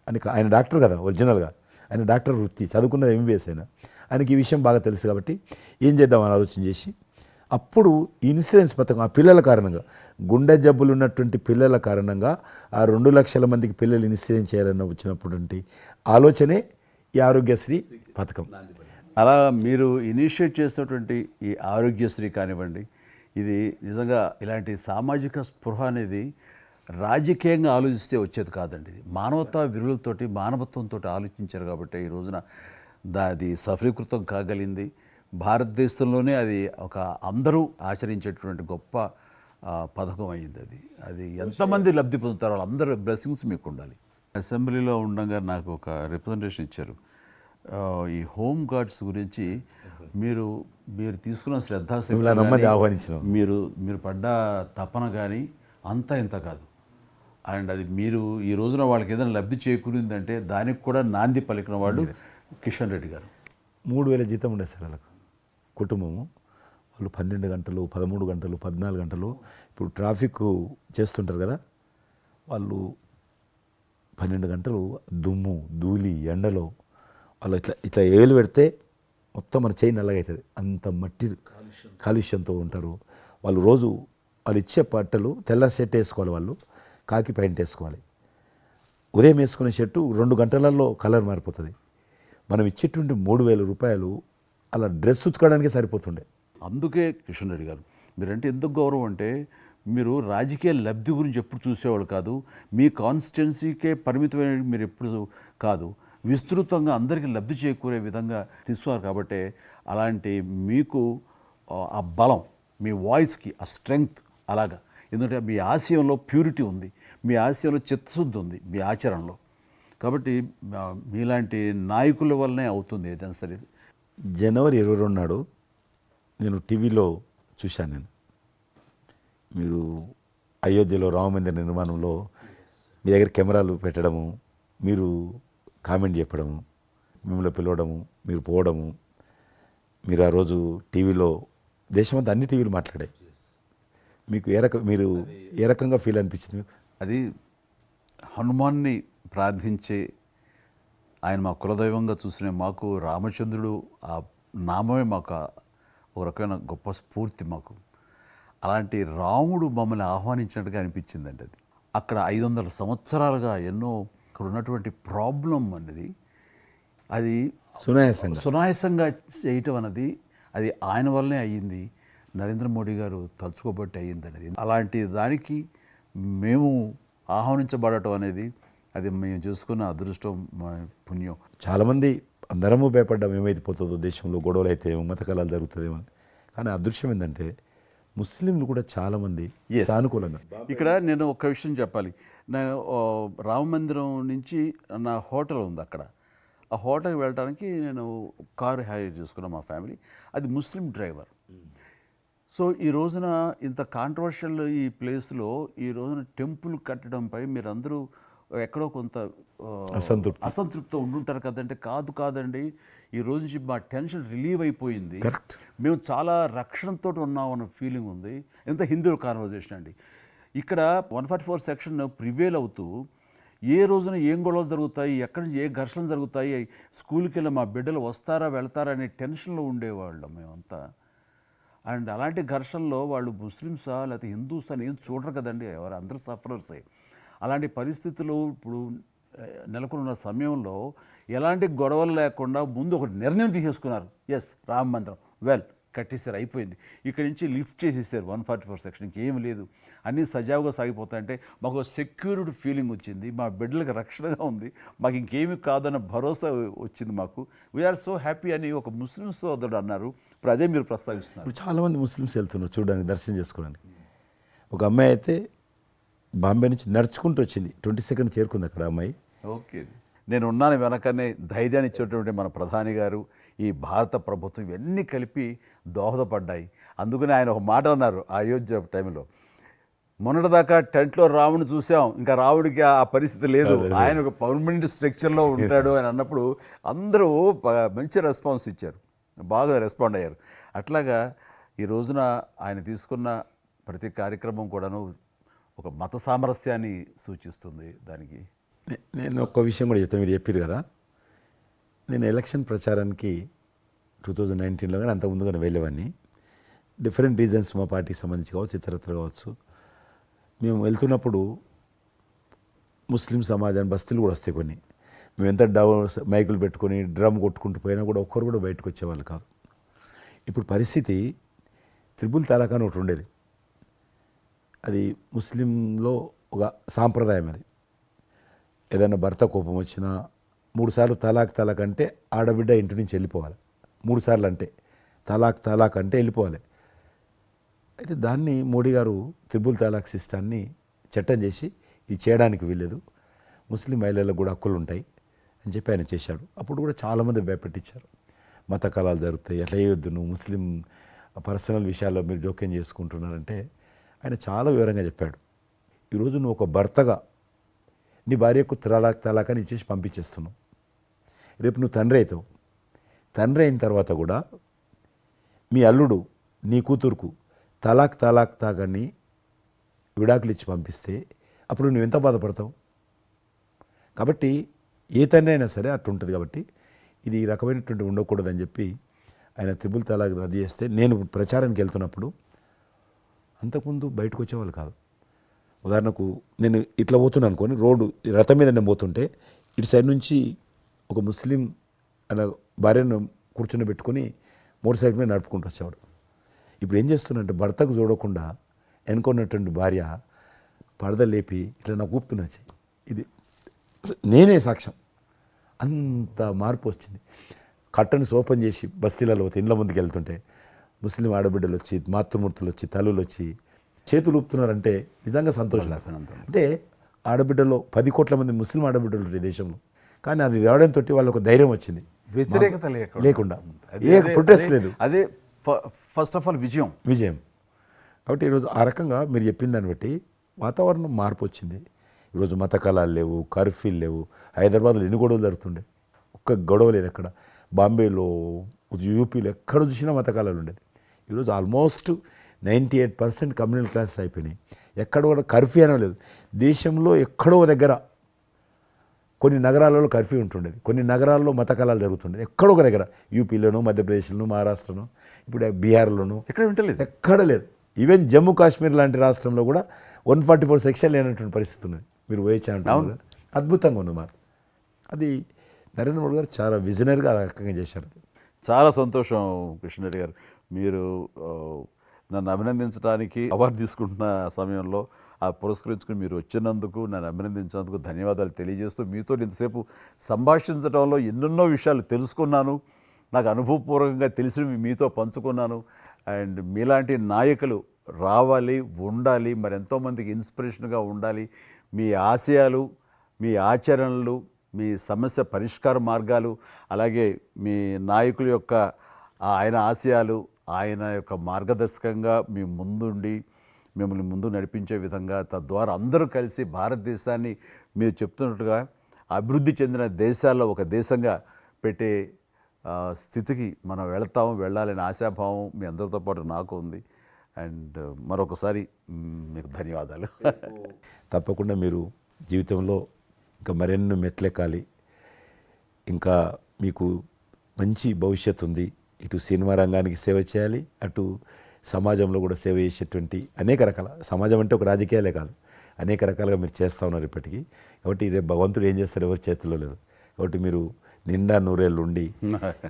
అని, ఆయన డాక్టర్ కదా ఒరిజినల్గా, ఆయన డాక్టర్ వృత్తి, చదువుకున్నది MBBS అయినా, ఆయనకి ఈ విషయం బాగా తెలుసు కాబట్టి ఏం చేద్దామని ఆలోచన చేసి అప్పుడు ఇన్సూరెన్స్ పథకం ఆ పిల్లల కారణంగా, గుండె జబ్బులు ఉన్నటువంటి పిల్లల కారణంగా ఆ 2 లక్షల మందికి పిల్లలు ఇన్సూరెన్స్ చేయాలన్న వచ్చినటువంటి ఆలోచనే ఈ ఆరోగ్యశ్రీ పథకం. అలా మీరు ఇనిషియేట్ చేసినటువంటి ఈ ఆరోగ్యశ్రీ కానివ్వండి, ఇది నిజంగా ఇలాంటి సామాజిక స్పృహ అనేది రాజకీయంగా ఆలోచిస్తే వచ్చేది కాదండి. ఇది మానవతా విలువలతోటి, మానవత్వంతో ఆలోచించారు కాబట్టి ఈ రోజున అది సఫలీకృతం కాగలిగింది. భారతదేశంలోనే అది ఒక అందరూ ఆచరించేటువంటి గొప్ప పథకం అయింది. అది ఎంతమంది లబ్ధి పొందుతారో వాళ్ళందరూ బ్లెస్సింగ్స్ మీకు ఉండాలి. అసెంబ్లీలో ఉండగా నాకు ఒక రిప్రజెంటేషన్ ఇచ్చారు. ఈ హోమ్ గార్డ్స్ గురించి మీరు తీసుకున్న శ్రద్ధ ఆహ్వానించిన మీరు పడ్డ తపన కానీ అంతా ఇంత కాదు. అండ్ అది మీరు ఈ రోజున వాళ్ళకి ఏదైనా లబ్ధి చేకూరిందంటే దానికి కూడా నాంది పలికిన వాడు కిషన్ రెడ్డి గారు. 3,000 జీతం ఉండేది సార్ వాళ్ళకు కుటుంబము. వాళ్ళు 12 గంటలు, 13 గంటలు, 14 గంటలు ఇప్పుడు ట్రాఫిక్ చేస్తుంటారు కదా, వాళ్ళు 12 గంటలు దుమ్ము ధూళి ఎండలో వాళ్ళు ఇట్లా ఏలు పెడితే మొత్తం మన చేయి నల్లగవుతుంది, అంత మట్టి కాలుష్యంతో ఉంటారు వాళ్ళు. రోజు వాళ్ళు ఇచ్చే బట్టలు తెల్ల షర్ట్ వేసుకోవాలి, వాళ్ళు కాకి ప్యాంట్ వేసుకోవాలి. ఉదయం వేసుకునే షర్టు 2 గంటలలో కలర్ మారిపోతుంది. మనం ఇచ్చేటువంటి 3,000 రూపాయలు అలా డ్రెస్ ఉతకడానికి సరిపోతుండే. అందుకే కిషన్ రెడ్డి గారు మీరంటే ఎందుకు గౌరవం అంటే, మీరు రాజకీయ లబ్ధి గురించి ఎప్పుడు చూసేవాళ్ళు కాదు, మీ కాన్స్టిట్యున్సీకే పరిమితమైన మీరు ఎప్పుడు కాదు, విస్తృతంగా అందరికీ లబ్ధి చేకూరే విధంగా తీసుకున్నారు. కాబట్టి అలాంటి మీకు ఆ బలం, మీ వాయిస్కి ఆ స్ట్రెంగ్త్ అలాగా, ఎందుకంటే మీ ఆశయంలో ప్యూరిటీ ఉంది, మీ ఆశయంలో చిత్తశుద్ధి ఉంది మీ ఆచరణలో. కాబట్టి మీలాంటి నాయకుల వల్లనే అవుతుంది ఏదైనా సరే. జనవరి 22 నాడు నేను టీవీలో చూశాను, మీరు అయోధ్యలో రామమందిర నిర్మాణంలో మీ దగ్గర కెమెరాలు పెట్టడము, మీరు కామెంట్ చెప్పడము, మిమ్మల్ని పిలవడము, మీరు పోవడము, మీరు ఆ రోజు టీవీలో దేశమంతా అన్ని టీవీలు మాట్లాడాయి. మీకు మీరు ఏ రకంగా ఫీల్ అనిపించింది మీకు? అది హనుమాన్ని ప్రార్థించే ఆయన మా కులదైవంగా చూసిన మాకు రామచంద్రుడు ఆ నామమే మాకు ఒక రకమైన గొప్ప స్ఫూర్తి మాకు. అలాంటి రాముడు మమ్మల్ని ఆహ్వానించినట్టుగా అనిపించిందండి. అది అక్కడ 500 సంవత్సరాలుగా ఎన్నో అక్కడ ఉన్నటువంటి ప్రాబ్లం అనేది అది సునాయాసంగా చేయటం అన్నది అది ఆయన వల్లనే అయ్యింది, నరేంద్ర మోడీ గారు తలుచుకోబట్టి అయ్యింది అనేది. అలాంటి దానికి మేము ఆహ్వానించబడటం అనేది అది మేము చూసుకున్న అదృష్టం, మా పుణ్యం. చాలామంది అందరము భయపడ్డాం ఏమైపోతుందో దేశంలో, గొడవలు అయితే మత కళాలు జరుగుతుందేమో. కానీ అదృశ్యం ఏంటంటే ముస్లింలు కూడా చాలామంది సానుకూలంగా. ఇక్కడ నేను ఒక విషయం చెప్పాలి, నేను రామ మందిరం నుంచి నా హోటల్ ఉంది అక్కడ. ఆ హోటల్కి వెళ్ళడానికి నేను కారు హైర్ చేసుకున్నాను మా ఫ్యామిలీ. అది ముస్లిం డ్రైవర్. సో ఈ రోజున ఇంత కాంట్రవర్షియల్ ఈ ప్లేస్లో ఈ రోజున టెంపుల్ కట్టడంపై మీరందరూ ఎక్కడో కొంత అసంతృప్తితో ఉండుంటారు కదంటే, కాదండి, ఈ రోజు నుంచి మా టెన్షన్ రిలీవ్ అయిపోయింది, మేము చాలా రక్షణతో ఉన్నాం అన్న ఫీలింగ్ ఉంది. ఎంత హిందూ కాన్వర్జేషన్ అండి. ఇక్కడ 144 సెక్షన్ ప్రివేల్ అవుతూ ఏ రోజున ఏం గొడవలు జరుగుతాయి, ఎక్కడి నుంచి ఏ ఘర్షణలు జరుగుతాయి, స్కూల్కి వెళ్ళి మా బిడ్డలు వస్తారా వెళ్తారా అనే టెన్షన్లో ఉండేవాళ్ళం మేమంతా. అండ్ అలాంటి ఘర్షణలో వాళ్ళు ముస్లిమ్సా లేకపోతే హిందూసా అని ఏం చూడరు కదండి, ఎవరు అందరూ సఫరర్సే. అలాంటి పరిస్థితులు ఇప్పుడు నెలకొన్న సమయంలో ఎలాంటి గొడవలు లేకుండా ముందు ఒక నిర్ణయం తీసేసుకున్నారు. ఎస్, రామ మందిరం కట్టేసారు, అయిపోయింది. ఇక్కడి నుంచి లిఫ్ట్ చేసేసారు 144 సెక్షన్, ఇంకేం లేదు, అన్నీ సజావుగా సాగిపోతాయంటే మాకు సెక్యూర్డ్ ఫీలింగ్ వచ్చింది, మా బిడ్డలకు రక్షణగా ఉంది, మాకు ఇంకేమి కాదన్న భరోసా వచ్చింది మాకు. వీఆర్ సో హ్యాపీ అని ఒక ముస్లిం సోదరుడు అన్నారు. ఇప్పుడు అదే మీరు ప్రస్తావిస్తున్నారు. ఇప్పుడు చాలామంది ముస్లిమ్స్ వెళ్తున్నారు చూడడానికి, దర్శనం చేసుకోవడానికి. ఒక అమ్మాయి అయితే బాంబే నుంచి నడుచుకుంటూ వచ్చింది, 22nd చేరుకుంది అక్కడ అమ్మాయి. ఓకే, నేను ఉన్నాను వెనకనే ధైర్యాన్ని ఇచ్చేటువంటి మన ప్రధాని గారు, ఈ భారత ప్రభుత్వం, ఇవన్నీ కలిపి దోహదపడ్డాయి. అందుకని ఆయన ఒక మాట అన్నారు అయోధ్య టైంలో, మొన్నటిదాకా టెంట్లో రాముడిని చూసాం, ఇంకా రాముడికి ఆ పరిస్థితి లేదు, ఆయన ఒక పర్మనెంట్ స్ట్రక్చర్లో ఉంటాడు అని అన్నప్పుడు అందరూ మంచి రెస్పాన్స్ ఇచ్చారు, బాగా రెస్పాండ్ అయ్యారు. అట్లాగా ఈ రోజున ఆయన తీసుకున్న ప్రతి కార్యక్రమం కూడాను ఒక మత సామరస్యాన్ని సూచిస్తుంది. దానికి నేను ఒక విషయం కూడా చెప్తాను, మీరు చెప్పారు కదా, నేను ఎలక్షన్ ప్రచారానికి 2019లో కానీ అంత ముందుగానే వెళ్ళేవాడిని. డిఫరెంట్ రీజన్స్ మా పార్టీకి సంబంధించి కావచ్చు, ఇతరత్ర కావచ్చు. మేము వెళ్తున్నప్పుడు ముస్లిం సమాజాన్ని బస్తీలు కూడా వస్తాయి కొన్ని. మేము ఎంత మైకులు పెట్టుకొని డ్రమ్ కొట్టుకుంటూ పోయినా కూడా ఒక్కరు కూడా బయటకు వచ్చేవాళ్ళు కాదు. ఇప్పుడు పరిస్థితి త్రిపుల్ తలాక్ అని ఒకటి ఉండేది, అది ముస్లింలో ఒక సాంప్రదాయం. అది ఏదైనా భర్త కోపం వచ్చినా 3 సార్లు తలాక్ అంటే ఆడబిడ్డ ఇంటి నుంచి వెళ్ళిపోవాలి. 3 సార్లు అంటే తలాక్ అంటే వెళ్ళిపోవాలి. అయితే దాన్ని మోడీ గారు త్రిపుల్ తలాక్ సిస్టాన్ని చట్టం చేసి ఇది చేయడానికి వీల్లేదు, ముస్లిం మహిళలకు కూడా హక్కులు ఉంటాయి అని చెప్పి ఆయన చేశాడు. అప్పుడు కూడా చాలామంది భయపెట్టించారు, మత కళాలు జరుగుతాయి, అట్లా చేయొద్దు, నువ్వు ముస్లిం పర్సనల్ విషయాల్లో మీరు జోక్యం చేసుకుంటున్నారంటే ఆయన చాలా వివరంగా చెప్పాడు. ఈరోజు నువ్వు ఒక భర్తగా నీ భార్యకు తలాక్ అని ఇచ్చేసి పంపించేస్తున్నావు. రేపు నువ్వు తండ్రి అవుతావు. తండ్రి అయిన తర్వాత కూడా మీ అల్లుడు నీ కూతురుకు తలాక్ తాగని విడాకులు ఇచ్చి పంపిస్తే అప్పుడు నువ్వు ఎంత బాధపడతావు? కాబట్టి ఏ తండ్రి అయినా సరే అట్లుంటుంది. కాబట్టి ఇది ఈ రకమైనటువంటి ఉండకూడదని చెప్పి ఆయన త్రిపుల్ తలాక్ రద్దు చేస్తే, నేను ప్రచారానికి వెళ్తున్నప్పుడు అంతకుముందు బయటకు వచ్చేవాళ్ళు కాదు. ఉదాహరణకు నేను ఇట్లా పోతున్నాను అనుకోని, రోడ్డు రథం మీద నేను పోతుంటే ఇటు సైడ్ నుంచి ఒక ముస్లిం అలా భార్యను కూర్చొని పెట్టుకొని మోటార్ సైకిల్ మీద నడుపుకుంటూ వచ్చేవాడు. ఇప్పుడు ఏం చేస్తున్నంటే భర్తకు చూడకుండా ఎన్నుకున్నటువంటి భార్య పరద లేపి ఇట్లా నాకు ఊపుతున్నచ్చి, ఇది నేనే సాక్ష్యం. అంత మార్పు వచ్చింది. కట్టన్స్ ఓపెన్ చేసి బస్తీలలో ఇండ్ల ముందుకు వెళ్తుంటే ముస్లిం ఆడబిడ్డలు వచ్చి, మాతృమూర్తులు వచ్చి, తల్లులు వచ్చి చేతులు ఊపుతున్నారంటే నిజంగా సంతోషం. అంటే ఆడబిడ్డలో 10 కోట్ల మంది ముస్లిం ఆడబిడ్డలు ఈ దేశంలో, కానీ అది రావడంతో వాళ్ళకు ఒక ధైర్యం వచ్చింది, వ్యతిరేకత లేకుండా, ఏ ప్రొటెస్ట్ లేదు. అదే ఫస్ట్ ఆఫ్ ఆల్ విజయం. కాబట్టి ఈరోజు ఆ రకంగా మీరు చెప్పిన దాన్ని బట్టి వాతావరణం మార్పు వచ్చింది. ఈరోజు మత కళాలు లేవు, కర్ఫ్యూలు లేవు. హైదరాబాద్లో ఎన్ని గొడవలు జరుగుతుండే, ఒక్క గొడవ లేదు ఎక్కడ. బాంబేలో, యూపీలో ఎక్కడ చూసినా మత కళాలు ఉండేది. ఈరోజు ఆల్మోస్ట్ 98% కమ్యూనల్ క్లాసెస్ అయిపోయినాయి. ఎక్కడ కూడా కర్ఫ్యూ అనో లేదు. దేశంలో ఎక్కడో దగ్గర కొన్ని నగరాలలో కర్ఫ్యూ ఉంటుండేది, కొన్ని నగరాల్లో మత కళాలు జరుగుతుండేది. ఎక్కడో ఒక దగ్గర యూపీలోనూ, మధ్యప్రదేశ్లోనూ, మహారాష్ట్రలోనూ, ఇప్పుడు బీహార్లోనూ ఎక్కడ లేదు. ఈవెన్ జమ్మూ కాశ్మీర్ లాంటి రాష్ట్రంలో కూడా 144 సెక్షన్ లేనటువంటి పరిస్థితి ఉన్నది. మీరు వేయచ్చా అంటే అద్భుతంగా ఉంది మాట. అది నరేంద్ర మోడీ గారు చాలా విజనరీగా ఆ రకంగా చేశారు. చాలా సంతోషం కృష్ణరెడ్డి గారు, మీరు నన్ను అభినందించడానికి అవార్డు తీసుకుంటున్న సమయంలో ఆ పురస్కరించుకుని మీరు వచ్చినందుకు, నన్ను అభినందించినందుకు ధన్యవాదాలు తెలియజేస్తూ, మీతో ఇంతసేపు సంభాషించడంలో ఎన్నెన్నో విషయాలు తెలుసుకున్నాను, నాకు అనుభవపూర్వకంగా తెలిసి మీతో పంచుకున్నాను. అండ్ మీలాంటి నాయకులు రావాలి, ఉండాలి, మరి ఎంతోమందికి ఇన్స్పిరేషన్గా ఉండాలి. మీ ఆశయాలు, మీ ఆచరణలు, మీ సమస్య పరిష్కార మార్గాలు, అలాగే మీ నాయకుల యొక్క ఆయన ఆశయాలు, ఆయన యొక్క మార్గదర్శకంగా మీ ముందుండి మిమ్మల్ని ముందు నడిపించే విధంగా, తద్వారా అందరూ కలిసి భారతదేశాన్ని మీరు చెప్తున్నట్టుగా అభివృద్ధి చెందిన దేశాల్లో ఒక దేశంగా పెట్టే స్థితికి మనం వెళ్ళాలనే ఆశాభావం మీ అందరితో పాటు నాకు ఉంది. అండ్ మరొకసారి మీకు ధన్యవాదాలు. తప్పకుండా మీరు జీవితంలో ఇంకా మరెన్నో మెట్లెక్కాలి, ఇంకా మీకు మంచి భవిష్యత్తు ఉంది. ఇటు సినిమా రంగానికి సేవ చేయాలి, అటు సమాజంలో కూడా సేవ చేసేటువంటి అనేక రకాల, సమాజం అంటే ఒక రాజకీయాలే కాదు, అనేక రకాలుగా మీరు చేస్తూ ఉన్నారు ఇప్పటికీ. కాబట్టి రేపు భగవంతుడు ఏం చేస్తారు ఎవరి చేతుల్లో లేదు. కాబట్టి మీరు నిండా నూరేళ్ళు ఉండి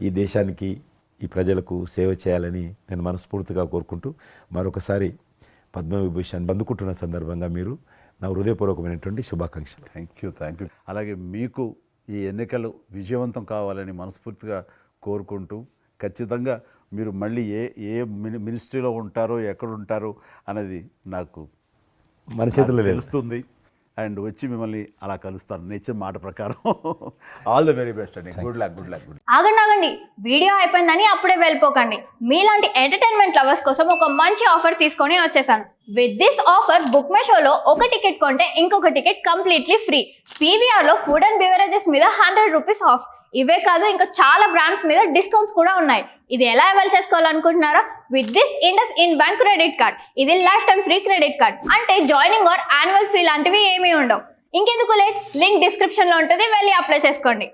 ఈ దేశానికి, ఈ ప్రజలకు సేవ చేయాలని నేను మనస్ఫూర్తిగా కోరుకుంటూ, మరొకసారి పద్మవిభూషణ్ అందుకుంటున్న సందర్భంగా మీరు నా హృదయపూర్వకమైనటువంటి శుభాకాంక్షలు. Thank you. అలాగే మీకు ఈ ఎన్నికలు విజయవంతం కావాలని మనస్ఫూర్తిగా కోరుకుంటూ, ఖచ్చితంగా మీరు మళ్ళీ ఏ మినిస్ట్రీలో ఉంటారో, ఎక్కడ ఉంటారో అనేది నాకు మన చేతుల్లో లేదు. తెలుస్తుంది. అండ్ వచ్చి మిమ్మల్ని అలా కలుస్తాను నేచర్ మాట ప్రకారం. ఆల్ ద వెరీ బెస్ట్ అండి. Good luck. ఆగండి, వీడియో అయిపోయిందని అప్పుడే వెళ్ళిపోకండి. మీలాంటి ఎంటర్టైన్మెంట్ లవర్స్ కోసం ఒక మంచి ఆఫర్ తీసుకొని వచ్చేసాను. With this offer book my షోలో ఒక టికెట్ కొంటే ఇంకొక టికెట్ కంప్లీట్లీ ఫ్రీ. పీవీఆర్లో ఫుడ్ అండ్ బెవరేజెస్ మీద 100 రూపీస్ ఆఫ్. ఇవే కాదు, ఇంకా చాలా బ్రాండ్స్ మీద డిస్కౌంట్స్ కూడా ఉన్నాయి. ఇది ఎలా అవైల్ చేసుకోవాలనుకుంటున్నారా? With this IndusInd bank credit card. ఇది lifetime free credit card. అంటే జాయినింగ్ ఆర్ యాన్యువల్ ఫీ లాంటివి ఏమీ ఉండవు. ఇంకెందుకు లేట్, లింక్ డిస్క్రిప్షన్లో ఉంటుంది, వెళ్ళి అప్లై చేసుకోండి.